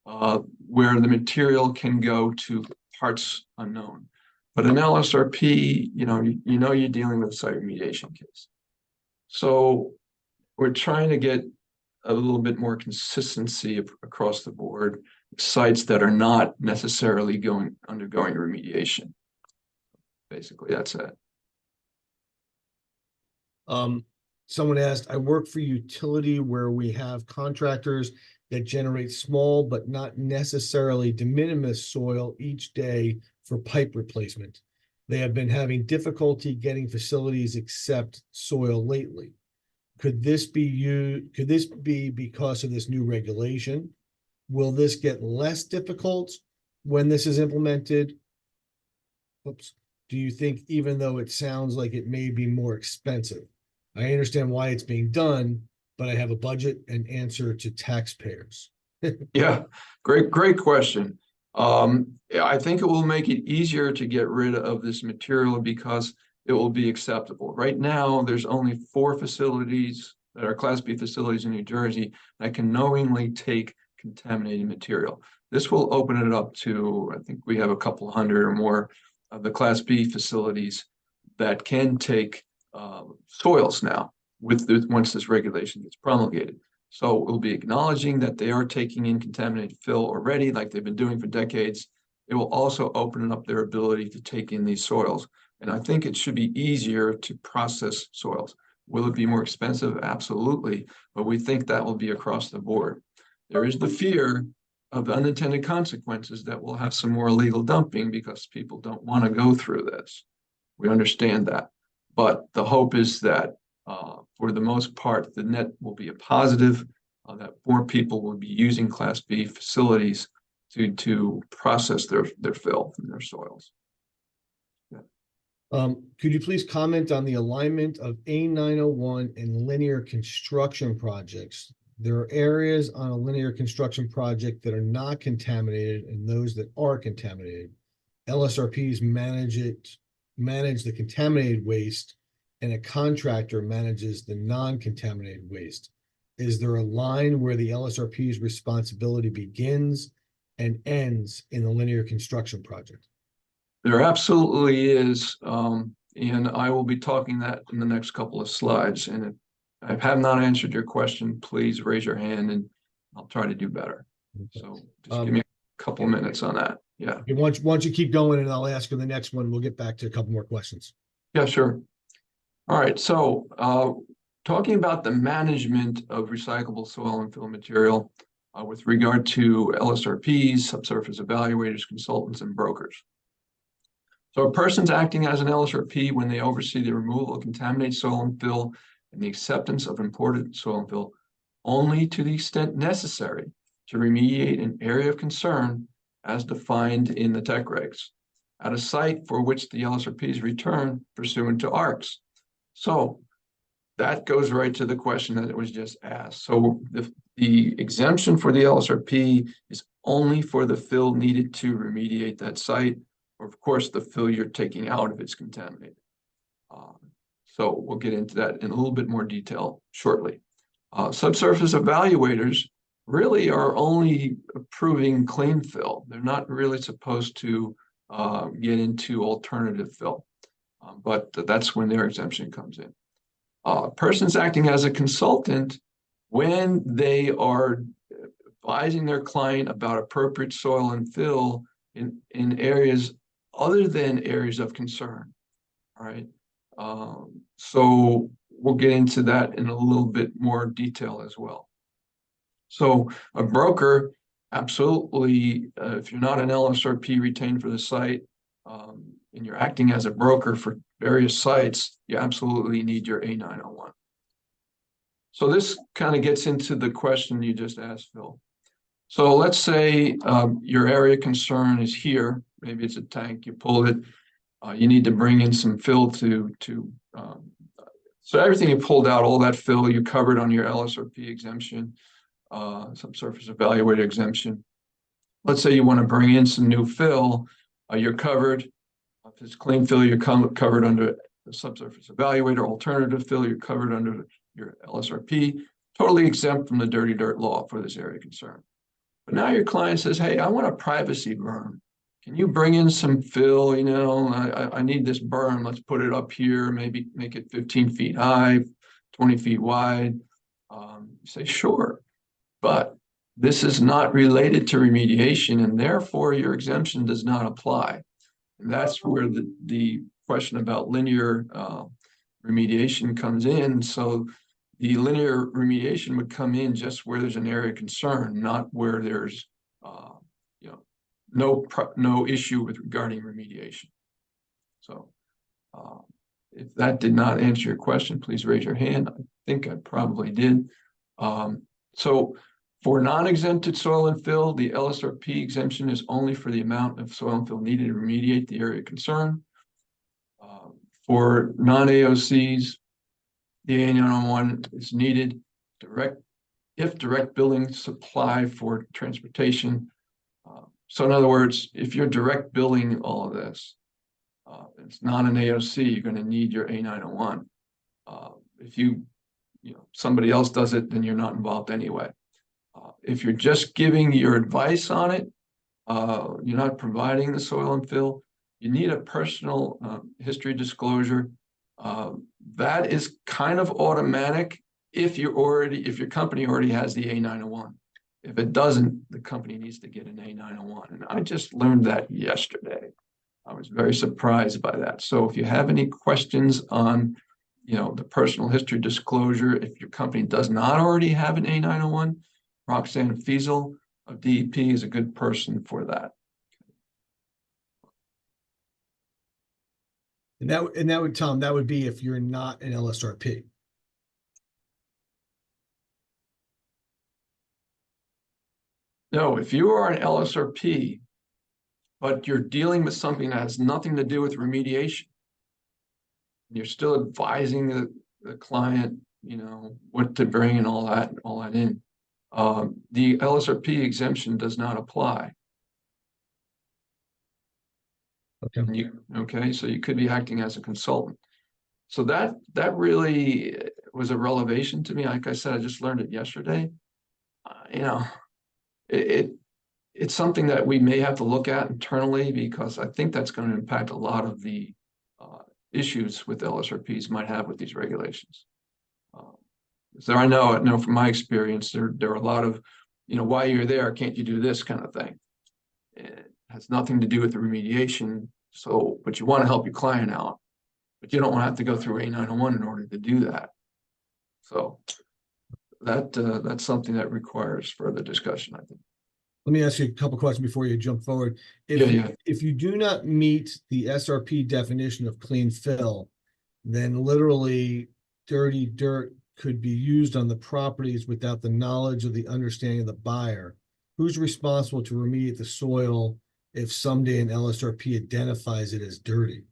where the material can go to parts unknown. But an LSRP, you're dealing with a site remediation case. So we're trying to get a little bit more consistency across the board, sites that are not necessarily undergoing remediation. Basically, that's it. Someone asked, I work for utility where we have contractors that generate small but not necessarily de minimis soil each day for pipe replacement. They have been having difficulty getting facilities accept soil lately. Could this be because of this new regulation? Will this get less difficult when this is implemented? Oops. Do you think, even though it sounds like it may be more expensive? I understand why it's being done, but I have a budget and answer to taxpayers. Yeah, great question. I think it will make it easier to get rid of this material because it will be acceptable. Right now, there's only 4 facilities that are Class B facilities in New Jersey that can knowingly take contaminated material. This will open it up to, I think we have a couple hundred or more of the Class B facilities that can take soils now once this regulation gets promulgated. So we'll be acknowledging that they are taking in contaminated fill already, like they've been doing for decades. It will also open up their ability to take in these soils. And I think it should be easier to process soils. Will it be more expensive? Absolutely. But we think that will be across the board. There is the fear of the unintended consequences that we'll have some more illegal dumping because people don't want to go through this. We understand that. But the hope is that for the most part, the net will be a positive, that more people will be using Class B facilities to process their fill from their soils. Yeah. Could you please comment on the alignment of A901 and linear construction projects? There are areas on a linear construction project that are not contaminated and those that are contaminated. LSRPs manage the contaminated waste, and a contractor manages the non-contaminated waste. Is there a line where the LSRP's responsibility begins and ends in the linear construction project? There absolutely is, and I will be talking that in the next couple of slides. And if I have not answered your question, please raise your hand and I'll try to do better. So just give me a couple of minutes on that. Yeah. Once you keep going, and I'll ask you the next one, we'll get back to a couple more questions. Yeah, sure. All right. So talking about the management of recyclable soil and fill material with regard to LSRPs, subsurface evaluators, consultants, and brokers. So a person's acting as an LSRP when they oversee the removal of contaminated soil and fill and the acceptance of imported soil and fill only to the extent necessary to remediate an area of concern as defined in the tech regs at a site for which the LSRPs return pursuant to ARCs. So that goes right to the question that was just asked. So the exemption for the LSRP is only for the fill needed to remediate that site, or of course the fill you're taking out if it's contaminated. So we'll get into that in a little bit more detail shortly. Subsurface evaluators really are only approving clean fill. They're not really supposed to get into alternative fill, but that's when their exemption comes in. Persons acting as a consultant when they are advising their client about appropriate soil and fill in areas other than areas of concern. All right. So we'll get into that in a little bit more detail as well. So a broker, absolutely, if you're not an LSRP retained for the site, and you're acting as a broker for various sites, you absolutely need your A901. So this kind of gets into the question you just asked, Phil. So let's say your area of concern is here. Maybe it's a tank, you pulled it. You need to bring in some fill so everything you pulled out, all that fill you covered on your LSRP exemption, subsurface evaluator exemption. Let's say you want to bring in some new fill, you're covered. If it's clean fill, you're covered under the subsurface evaluator. Alternative fill, you're covered under your LSRP. Totally exempt from the dirty dirt law for this area of concern. But now your client says, hey, I want a privacy berm. Can you bring in some fill? You know, I need this berm. Let's put it up here, maybe make it 15 feet high, 20 feet wide. You say, sure, but this is not related to remediation, and therefore your exemption does not apply. And that's where the question about linear remediation comes in. So the linear remediation would come in just where there's an area of concern, not where there's no issue with regarding remediation. So if that did not answer your question, please raise your hand. I think I probably did. So for non-exempted soil and fill, the LSRP exemption is only for the amount of soil and fill needed to remediate the area of concern. For non-AOCs, the A901 is needed if direct billing supply for transportation. So in other words, if you're direct billing all of this, it's not an AOC, you're going to need your A901. If somebody else does it, then you're not involved anyway. If you're just giving your advice on it, you're not providing the soil and fill, you need a personal history disclosure. That is kind of automatic if your company already has the A901. If it doesn't, the company needs to get an A901. And I just learned that yesterday. I was very surprised by that. So if you have any questions on, the personal history disclosure, if your company does not already have an A901, Roxanne Fiesel of DEP is a good person for that. And that would, Tom, that would be if you're not an LSRP. No, if you are an LSRP, but you're dealing with something that has nothing to do with remediation, You're still advising the client, you know, what to bring and all that in. The LSRP exemption does not apply. Okay. Okay, so you could be acting as a consultant. So that really was a revelation to me. Like I said, I just learned it yesterday. You know, it's something that we may have to look at internally, because I think that's going to impact a lot of the issues with LSRPs might have with these regulations. So I know from my experience, there are a lot of, you know, while you're there, can't you do this kind of thing? It has nothing to do with the remediation. So, but you want to help your client out, but you don't want to have to go through A901 in order to do that. So that's something that requires further discussion, I think. Let me ask you a couple questions before you jump forward. Yeah. If you do not meet the SRP definition of clean fill, then literally dirty dirt could be used on the properties without the knowledge of the understanding of the buyer. Who's responsible to remediate the soil if someday an LSRP identifies it as dirty?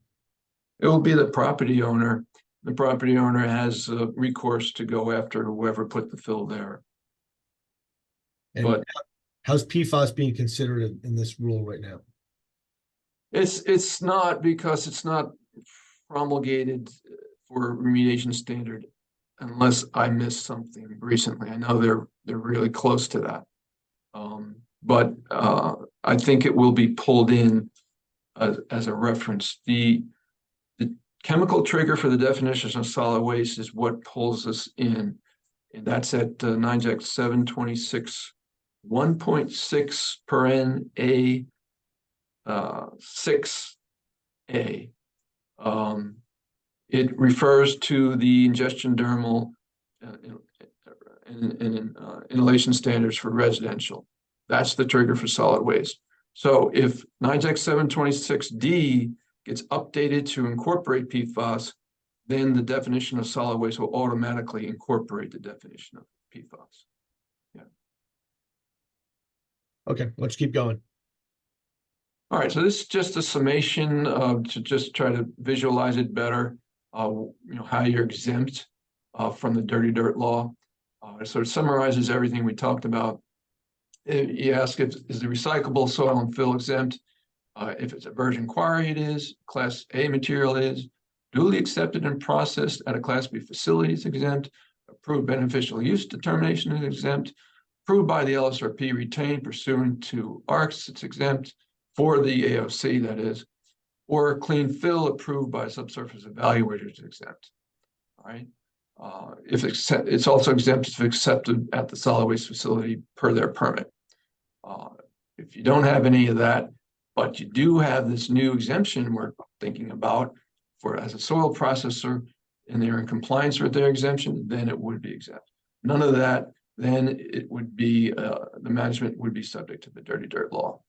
It will be the property owner. The property owner has recourse to go after whoever put the fill there. And But how's PFAS being considered in this rule right now? it's not, because it's not promulgated for remediation standard, unless I missed something recently. I know they're really close to that. But I think it will be pulled in as a reference. The chemical trigger for the definitions of solid waste is what pulls us in, and that's at NJDEP 726 1.6 paren A 6A. It refers to the ingestion dermal inhalation standards for residential. That's the trigger for solid waste. So if NJDEP 726D gets updated to incorporate PFAS, then the definition of solid waste will automatically incorporate the definition of PFAS. Yeah. Okay, let's keep going. All right, so this is just a summation to just try to visualize it better. You know, how you're exempt from the dirty dirt law. So it summarizes everything we talked about. You ask, is the recyclable soil and fill exempt? If it's a virgin quarry, it is. Class A material is. Duly accepted and processed at a Class B facility is exempt. Approved beneficial use determination is exempt. Approved by the LSRP retained pursuant to ARCS, it's exempt. For the AOC, that is. Or clean fill approved by subsurface evaluators is exempt. All right. If it's also exempt if accepted at the solid waste facility per their permit. If you don't have any of that, but you do have this new exemption we're thinking about for as a soil processor, and they're in compliance with their exemption, then it would be exempt. None of that, then it would be, the management would be subject to the dirty dirt law.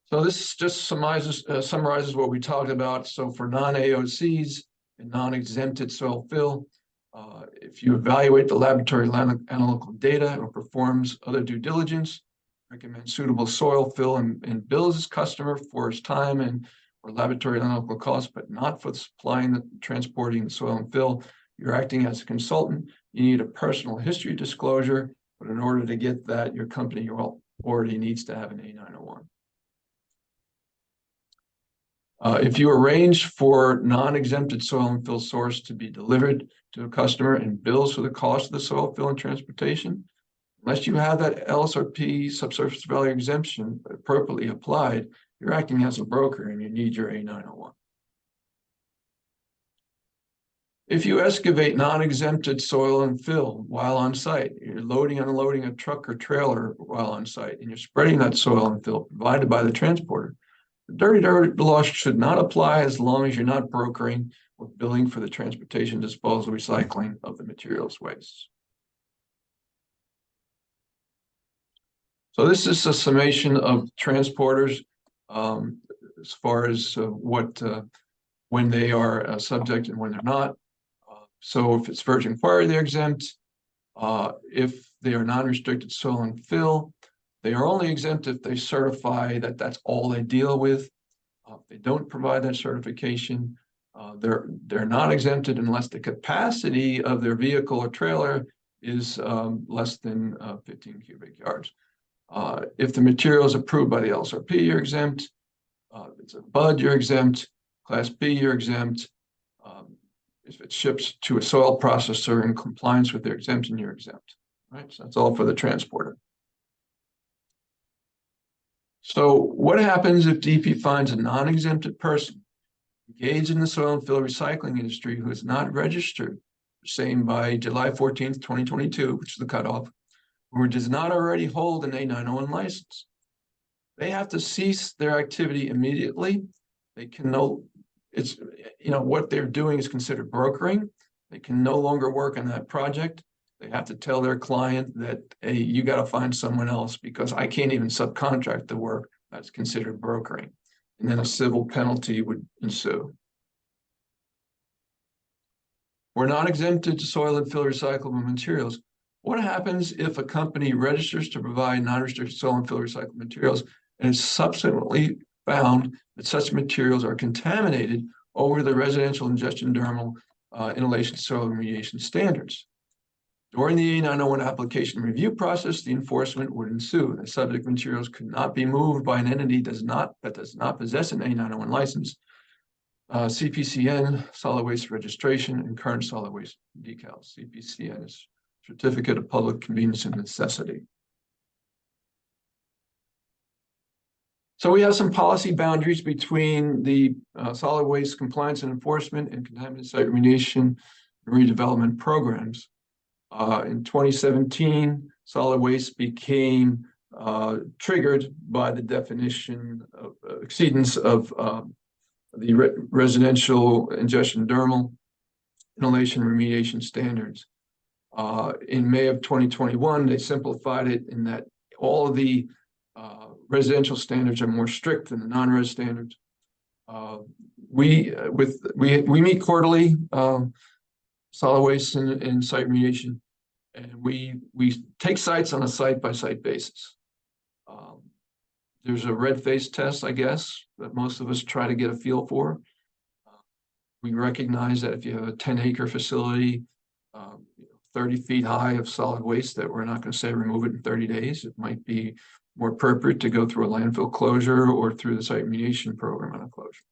So this just summarizes what we talked about. So for non-AOCs and non-exempted soil fill, if you evaluate the laboratory analytical data or performs other due diligence, recommend suitable soil fill and bills his customer for his time and or laboratory analytical costs, but not for supplying, transporting the soil and fill, you're acting as a consultant. You need a personal history disclosure, but in order to get that, your company already needs to have an A901. If you arrange for non-exempted soil and fill source to be delivered to a customer and bills for the cost of the soil fill and transportation, unless you have that LSRP subsurface value exemption appropriately applied, you're acting as a broker and you need your A901. If you excavate non-exempted soil and fill while on site, you're loading and unloading a truck or trailer while on site, and you're spreading that soil and fill provided by the transporter, the dirty dirt law should not apply as long as you're not brokering or billing for the transportation, disposal, recycling of the materials waste. So this is a summation of transporters as far as when they are subject and when they're not. So if it's virgin quarry, they're exempt. If they are non-restricted soil and fill, they are only exempt if they certify that that's all they deal with. If they don't provide that certification, they're not exempted unless the capacity of their vehicle or trailer is less than 15 cubic yards. If the material is approved by the LSRP, you're exempt. If it's a BUD, you're exempt. Class B, you're exempt. If it ships to a soil processor in compliance with their exemption, you're exempt. Right, so that's all for the transporter. So what happens if DEP finds a non-exempted person engaged in the soil and fill recycling industry who is not registered, saying by July 14th, 2022, which is the cutoff, or does not already hold an A901 license? They have to cease their activity immediately. They can what they're doing is considered brokering. They can no longer work on that project. They have to tell their client that, hey, you got to find someone else because I can't even subcontract the work. That's considered brokering. And then a civil penalty would ensue. We're not exempted to soil and fill recyclable materials. What happens if a company registers to provide non-restricted soil and fill recyclable materials and is subsequently found that such materials are contaminated over the residential ingestion dermal inhalation soil remediation standards? During the A901 application review process, the enforcement would ensue. The subject materials could not be moved by an entity that does not possess an A901 license, CPCN, solid waste registration, and current solid waste decals. CPCN is Certificate of Public Convenience and Necessity. So we have some policy boundaries between the solid waste compliance and enforcement and contaminant site remediation and redevelopment programs. In 2017, solid waste became triggered by the definition of exceedance of the residential ingestion dermal inhalation remediation standards. In May of 2021, they simplified it in that all of the residential standards are more strict than the non-res standards. We meet quarterly, solid waste and site remediation, and we take sites on a site-by-site basis. There's a red face test, I guess, that most of us try to get a feel for. We recognize that if you have a 10-acre facility, 30 feet high of solid waste, that we're not going to say remove it in 30 days. It might be more appropriate to go through a landfill closure or through the site remediation program on a closure.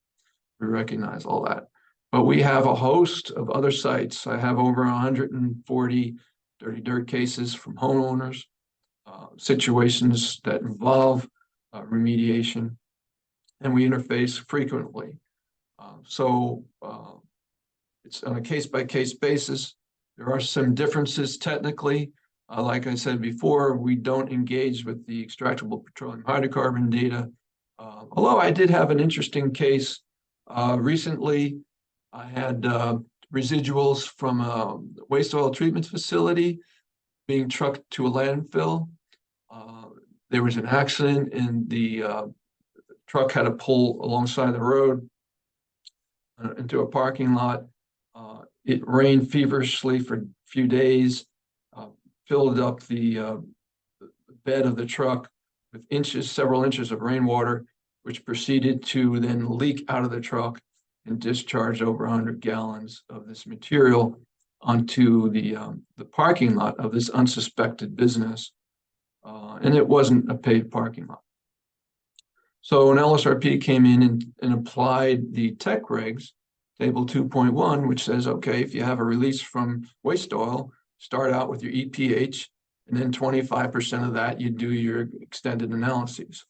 We recognize all that. But we have a host of other sites. I have over 140 dirty dirt cases from homeowners, situations that involve remediation, and we interface frequently. It's on a case-by-case basis. There are some differences technically. Like I said before, we don't engage with the extractable petroleum hydrocarbon data. Although I did have an interesting case recently. I had residuals from a waste oil treatment facility being trucked to a landfill. There was an accident and the truck had to pull alongside the road into a parking lot. It rained feverishly for a few days, filled up the bed of the truck with several inches of rainwater, which proceeded to then leak out of the truck and discharge over 100 gallons of this material onto the parking lot of this unsuspected business. And it wasn't a paved parking lot. So an LSRP came in and applied the tech regs, table 2.1, which says, okay, if you have a release from waste oil, start out with your EPH, and then 25% of that, you do your extended analyses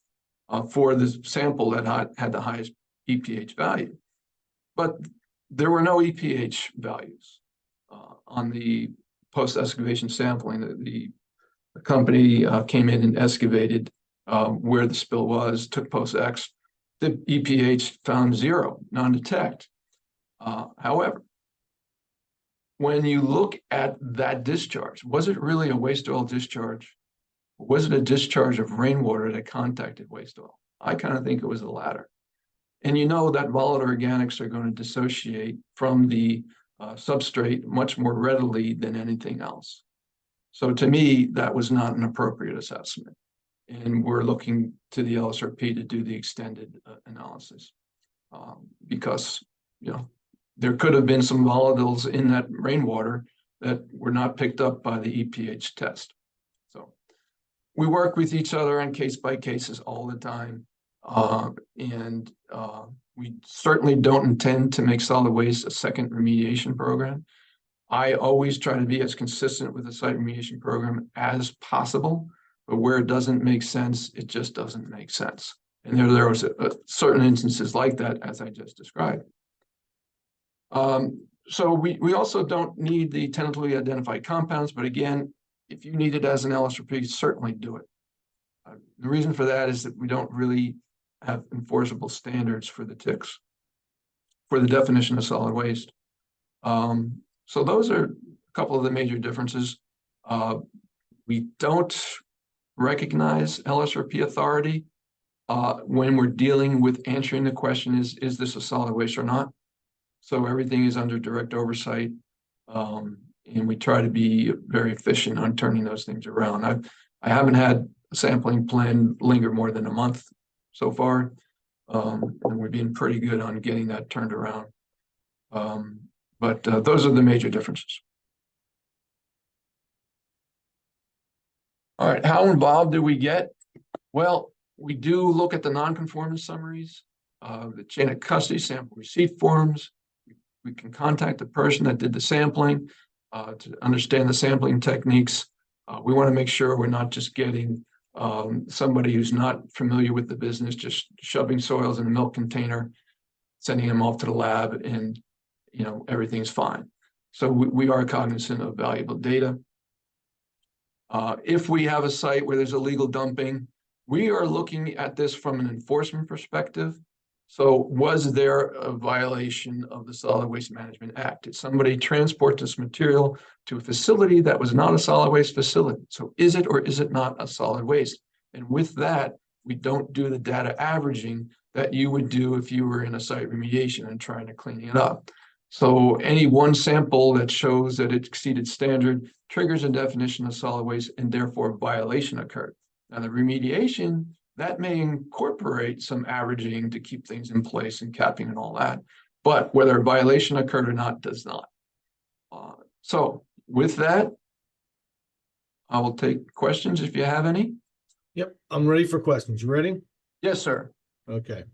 for the sample that had the highest EPH value. But there were no EPH values on the post-excavation sampling. The company came in and excavated where the spill was, took post-ex. The EPH found 0, non-detect. However, when you look at that discharge, was it really a waste oil discharge? Or was it a discharge of rainwater that contacted waste oil? I kind of think it was the latter. And you know that volatile organics are going to dissociate from the substrate much more readily than anything else. So to me, that was not an appropriate assessment. And we're looking to the LSRP to do the extended analysis. because, there could have been some volatiles in that rainwater that were not picked up by the EPH test. So we work with each other on case by cases all the time. And we certainly don't intend to make solid waste a second remediation program. I always try to be as consistent with the site remediation program as possible, but where it doesn't make sense, it just doesn't make sense. And there was certain instances like that, as I just described. So we also don't need the tentatively identified compounds, but again, if you need it as an LSRP, certainly do it. The reason for that is that we don't really have enforceable standards for the ticks, for the definition of solid waste. So those are a couple of the major differences. We don't recognize LSRP authority when we're dealing with answering the question, is this a solid waste or not? So everything is under direct oversight, and we try to be very efficient on turning those things around. I haven't had a sampling plan linger more than a month so far, and we're being pretty good on getting that turned around. But those are the major differences. All right, how involved do we get? Well, we do look at the non-conformance summaries, the chain of custody sample receipt forms. We can contact the person that did the sampling to understand the sampling techniques. We want to make sure we're not just getting somebody who's not familiar with the business, just shoving soils in a milk container, sending them off to the lab, and everything's fine. So we are cognizant of valuable data. If we have a site where there's illegal dumping, we are looking at this from an enforcement perspective. So was there a violation of the Solid Waste Management Act? Did somebody transport this material to a facility that was not a solid waste facility? So is it or is it not a solid waste? And with that, we don't do the data averaging that you would do if you were in a site remediation and trying to clean it up. So any one sample that shows that it exceeded standard triggers a definition of solid waste, and therefore a violation occurred. Now the remediation, that may incorporate some averaging to keep things in place and capping and all that, but whether a violation occurred or not does not. So with that, I will take questions if you have any. Yep, I'm ready for questions. You ready? Yes, sir. Okay.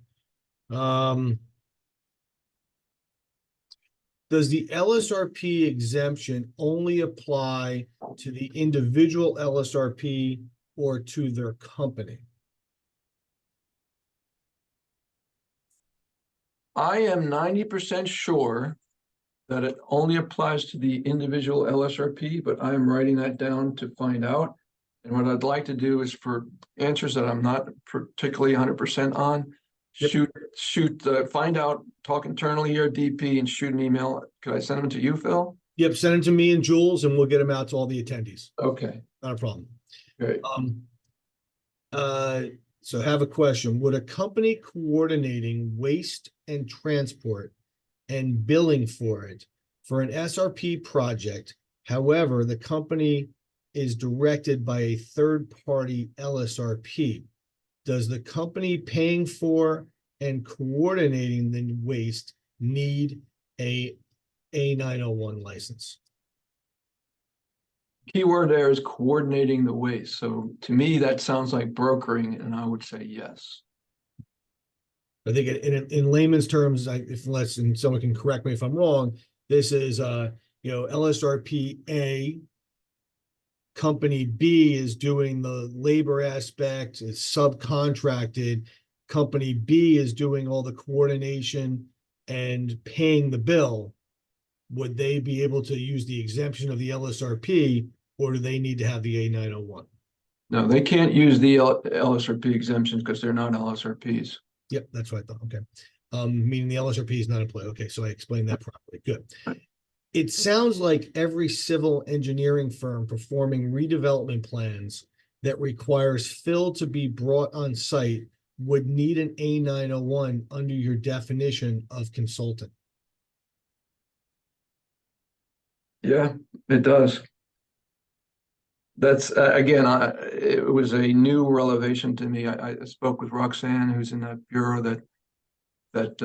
Does the LSRP exemption only apply to the individual LSRP or to their company? I am 90% sure that it only applies to the individual LSRP, but I am writing that down to find out. And what I'd like to do is, for answers that I'm not particularly 100% on, find out, talk internally here at DP and shoot an email. Could I send them to you, Phil? Yep, send them to me and Jules, and we'll get them out to all the attendees. Okay. Not a problem. Great. So I have a question. Would a company coordinating waste and transport and billing for it for an SRP project, however, the company is directed by a third-party LSRP, does the company paying for and coordinating the waste need a A901 license? Keyword there is coordinating the waste. So to me, that sounds like brokering, and I would say yes. I think in layman's terms, unless someone can correct me if I'm wrong, this is LSRP A, company B is doing the labor aspect, it's subcontracted. Company B is doing all the coordination and paying the bill. Would they be able to use the exemption of the LSRP, or do they need to have the A901? No, they can't use the LSRP exemptions because they're not LSRPs. Yep, that's what I thought. Okay. Meaning the LSRP is not in play. Okay, so I explained that properly. Good. It sounds like every civil engineering firm performing redevelopment plans that requires fill to be brought on site would need an A901 under your definition of consultant. Yeah, it does. That's again, it was a new revelation to me. I spoke with Roxanne, who's in that bureau, that that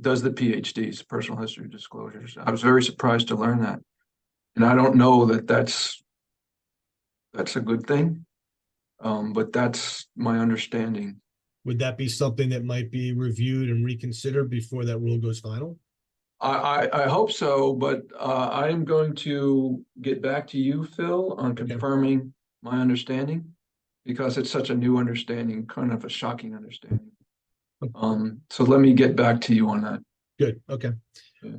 does the PhDs, personal history disclosures. I was very surprised to learn that. And I don't know that that's a good thing, but that's my understanding. Would that be something that might be reviewed and reconsidered before that rule goes final? I hope so, but I am going to get back to you, Phil, on confirming my understanding, because it's such a new understanding, kind of a shocking understanding. So let me get back to you on that. Good, okay. Yeah.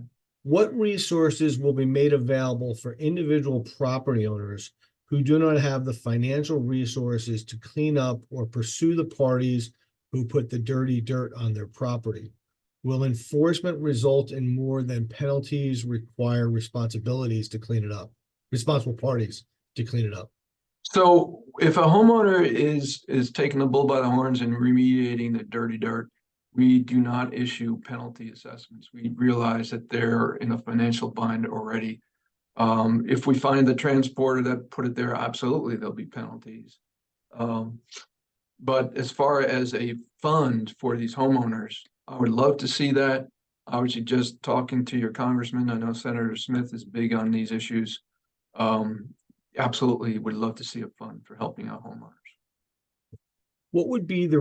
What resources will be made available for individual property owners who do not have the financial resources to clean up or pursue the parties who put the dirty dirt on their property? Will enforcement result in more than penalties require responsibilities to clean it up? Responsible parties to clean it up? So if a homeowner is taking the bull by the horns and remediating the dirty dirt, we do not issue penalty assessments. We realize that they're in a financial bind already. If we find the transporter that put it there, absolutely, there'll be penalties. But as far as a fund for these homeowners, I would love to see that. I was just talking to your congressman. I know Senator Smith is big on these issues. Absolutely would love to see a fund for helping out homeowners. What would be the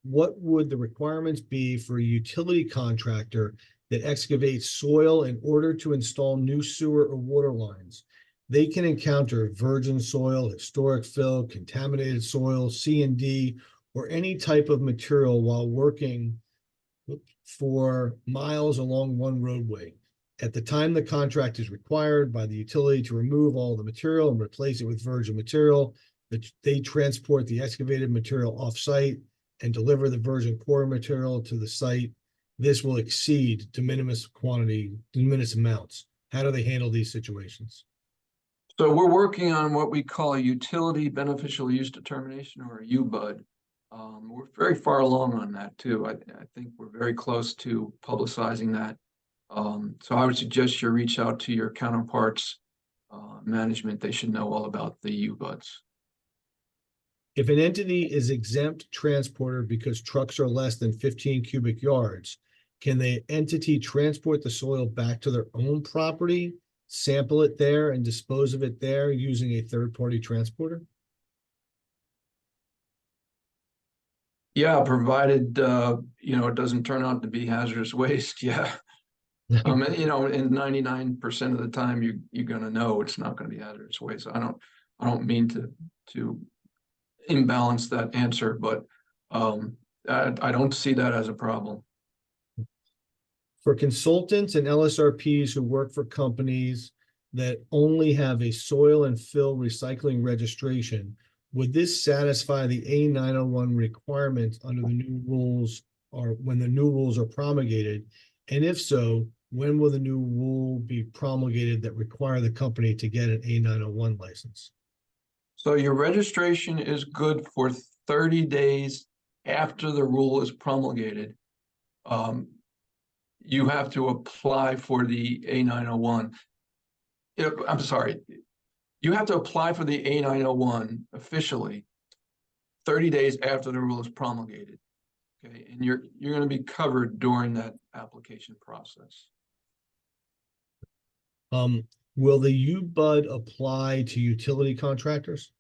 what would the requirements be for a utility contractor that excavates soil in order to install new sewer or water lines? They can encounter virgin soil, historic fill, contaminated soil, C&D, or any type of material while working for miles along one roadway. At the time the contract is required by the utility to remove all the material and replace it with virgin material, that they transport the excavated material off-site and deliver the virgin core material to the site. This will exceed de minimis amounts. How do they handle these situations? So we're working on what we call a utility beneficial use determination, or a UBUD. We're very far along on that too. I think we're very close to publicizing that. So I would suggest you reach out to your counterparts, management. They should know all about the UBUDs. If an entity is exempt transporter because trucks are less than 15 cubic yards, can the entity transport the soil back to their own property, sample it there, and dispose of it there using a third-party transporter? Yeah, provided it doesn't turn out to be hazardous waste. Yeah. In 99% of the time you're gonna know it's not gonna be hazardous waste. I don't mean to imbalance that answer, but I don't see that as a problem. For consultants and LSRPs who work for companies that only have a soil and fill recycling registration, would this satisfy the A901 requirements under the new rules, or when the new rules are promulgated? And if so, when will the new rule be promulgated that require the company to get an A901 license? So your registration is good for 30 days after the rule is promulgated. You have to apply for the A901. I'm sorry. You have to apply for the A901 officially 30 days after the rule is promulgated. Okay, and you're going to be covered during that application process. Will the UBUD apply to utility contractors?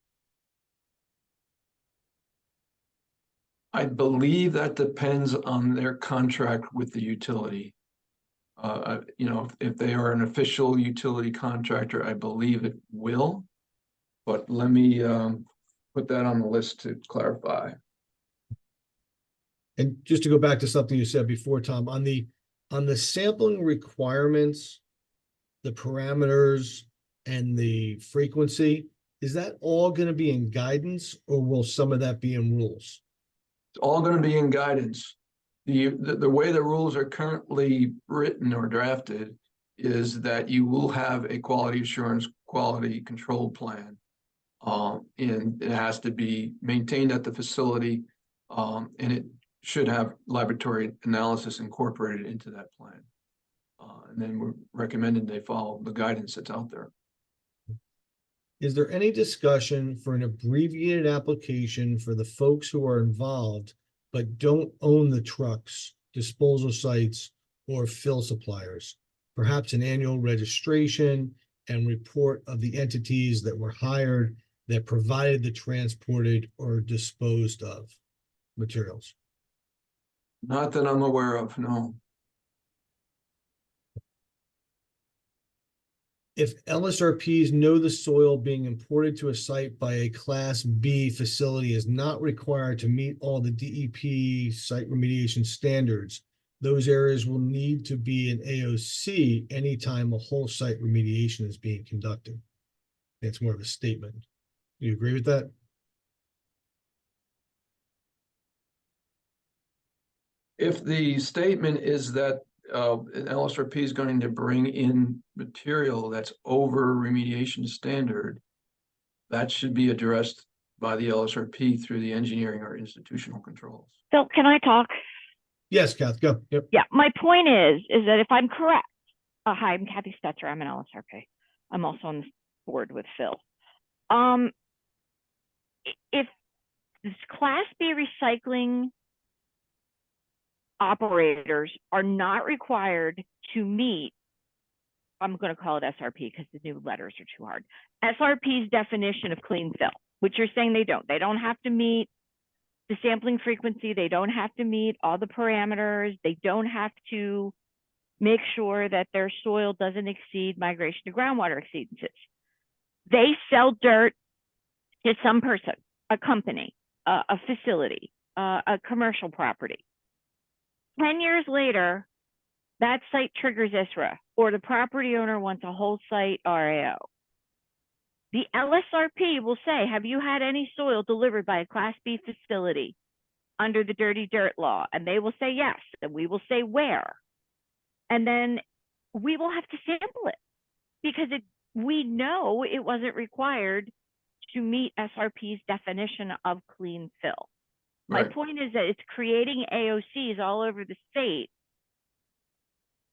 I believe that depends on their contract with the utility. If they are an official utility contractor, I believe it will. But let me put that on the list to clarify. And just to go back to something you said before, Tom, on the sampling requirements, the parameters, and the frequency, is that all going to be in guidance, or will some of that be in rules? It's all going to be in guidance. The way the rules are currently written or drafted is that you will have a quality assurance, quality control plan, and it has to be maintained at the facility, and it should have laboratory analysis incorporated into that plan. And then we're recommending they follow the guidance that's out there. Is there any discussion for an abbreviated application for the folks who are involved but don't own the trucks disposal sites, or fill suppliers. Perhaps an annual registration and report of the entities that were hired that provided the transported or disposed of materials. Not that I'm aware of, no. If LSRPs know the soil being imported to a site by a Class B facility is not required to meet all the DEP site remediation standards, those areas will need to be an AOC anytime a whole site remediation is being conducted. It's more of a statement. Do you agree with that? If the statement is that an LSRP is going to bring in material that's over remediation standard, that should be addressed by the LSRP through the engineering or institutional controls. Phil, can I talk? Yes, Kath, go. Yep. Yeah, my point is that if I'm correct, hi, I'm Kathy Stetzer, I'm an LSRP. I'm also on the board with Phil. If this Class B recycling operators are not required to meet, I'm going to call it SRP because the new letters are too hard, SRP's definition of clean fill, which you're saying they don't have to meet the sampling frequency, they don't have to meet all the parameters, they don't have to make sure that their soil doesn't exceed migration to groundwater exceedances. They sell dirt to some person, a company, a facility, a commercial property. 10 years later, that site triggers ISRA, or the property owner wants a whole site RAO. The LSRP will say, have you had any soil delivered by a Class B facility under the dirty dirt law? And they will say yes, and we will say where. And then we will have to sample it because we know it wasn't required to meet SRP's definition of clean fill. My point is that it's creating AOCs all over the state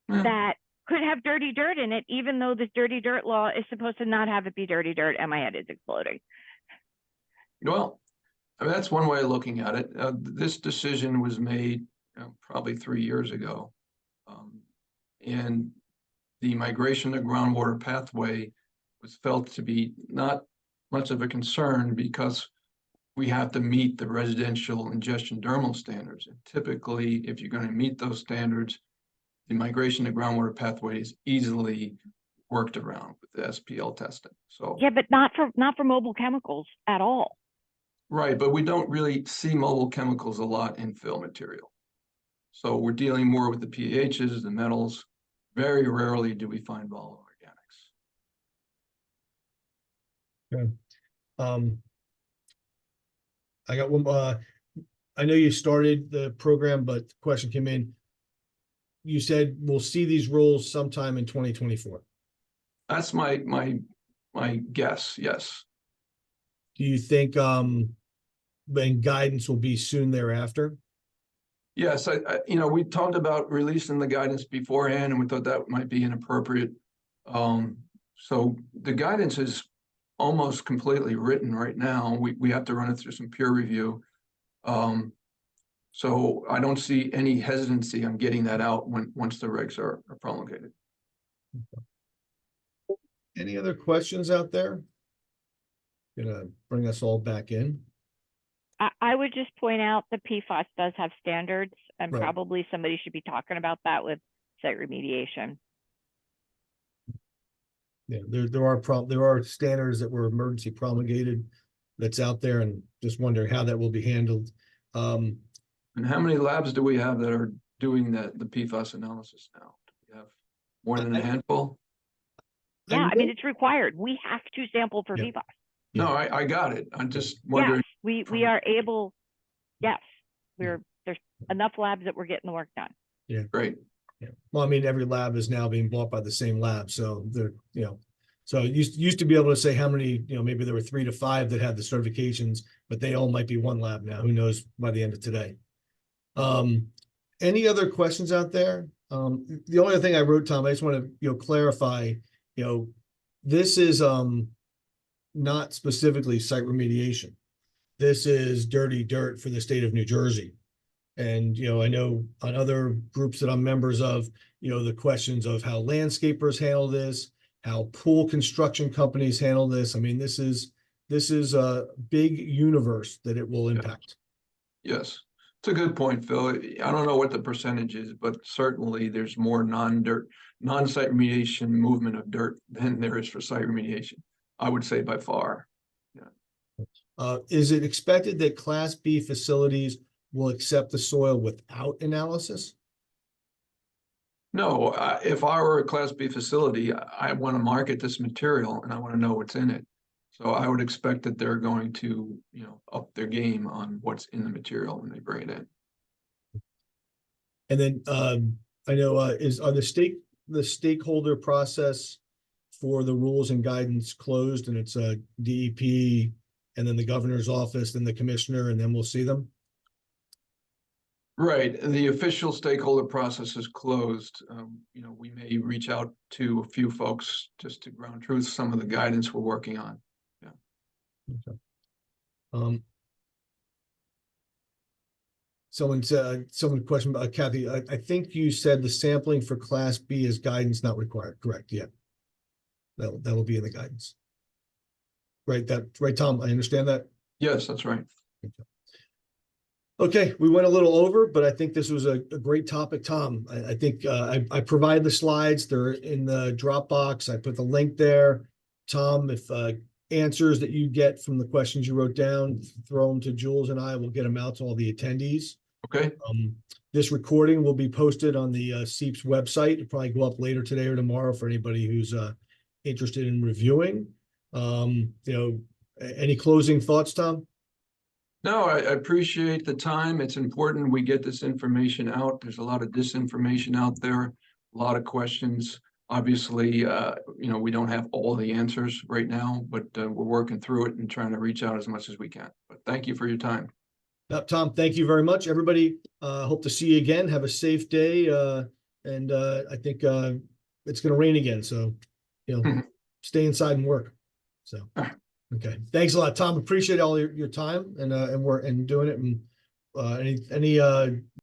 that could have dirty dirt in it, even though this dirty dirt law is supposed to not have it be dirty dirt, and my head is exploding. Well, I mean, that's one way of looking at it. This decision was made probably 3 years ago. And the migration to groundwater pathway was felt to be not much of a concern because we have to meet the residential ingestion dermal standards. And typically, if you're going to meet those standards, the migration to groundwater pathway is easily worked around with the SPL testing. So yeah, but not for mobile chemicals at all. Right, but we don't really see mobile chemicals a lot in fill material. So we're dealing more with the pHs, the metals. Very rarely do we find volatile organics. Okay. I got one. I know you started the program, but the question came in. You said we'll see these rules sometime in 2024. That's my guess. Yes. Do you think then guidance will be soon thereafter? Yes, we talked about releasing the guidance beforehand, and we thought that might be inappropriate. So the guidance is almost completely written right now. We have to run it through some peer review. So I don't see any hesitancy on getting that out once the regs are promulgated. Any other questions out there? Gonna bring us all back in. I would just point out that PFAS does have standards, and Right. probably somebody should be talking about that with site remediation. Yeah, there are standards that were emergency promulgated that's out there, and just wondering how that will be handled. And how many labs do we have that are doing the PFAS analysis now? Do we have more than a handful? Yeah, I mean, it's required. We have to sample for Yeah. PFAS. No, I got it. I'm just wondering. Yes, we are able. Yes, there's enough labs that we're getting the work done. Yeah, Great. yeah. Well, I mean, every lab is now being bought by the same lab, so they're, so it used to be able to say how many, maybe there were 3 to 5 that had the certifications, but they all might be one lab now. Who knows by the end of today? Any other questions out there? The only other thing I wrote, Tom, I just want to clarify. This is not specifically site remediation. This is dirty dirt for the state of New Jersey. And, I know on other groups that I'm members of, the questions of how landscapers handle this, how pool construction companies handle this. I mean, this is a big universe that it will impact. Yes, it's a good point, Phil. I don't know what the percentage is, but certainly there's more non-site remediation movement of dirt than there is for site remediation. I would say by far. Is it expected that Class B facilities will accept the soil without analysis? No, if I were a Class B facility, I want to market this material and I want to know what's in it. So I would expect that they're going to, up their game on what's in the material when they bring it in. And then I know are the stakeholder process for the rules and guidance closed, and it's a DEP and then the governor's office, then the commissioner, and then we'll see them? Right. The official stakeholder process is closed. We may reach out to a few folks just to ground truth some of the guidance we're working on. Okay. Someone questioned about Kathy. I think you said the sampling for Class B is guidance not required. Correct? Yeah. That will be in the guidance. Right. Right, Tom. I understand that. Yes, that's right. Okay, we went a little over, but I think this was a great topic, Tom. I think I provided the slides. They're in the Dropbox. I put the link there. Tom, if answers that you get from the questions you wrote down, throw them to Jules and I will get them out to all the attendees. Okay. This recording will be posted on the CPES website. It'll probably go up later today or tomorrow for anybody who's interested in reviewing. Any closing thoughts, Tom? No, I appreciate the time. It's important we get this information out. There's a lot of disinformation out there, a lot of questions. Obviously, we don't have all the answers right now, but we're working through it and trying to reach out as much as we can. But thank you for your time. Tom, thank you very much. Everybody, hope to see you again. Have a safe day. And I think it's going to rain again. So, stay inside and work. So, okay. Thanks a lot, Tom. Appreciate all your time and doing it. And any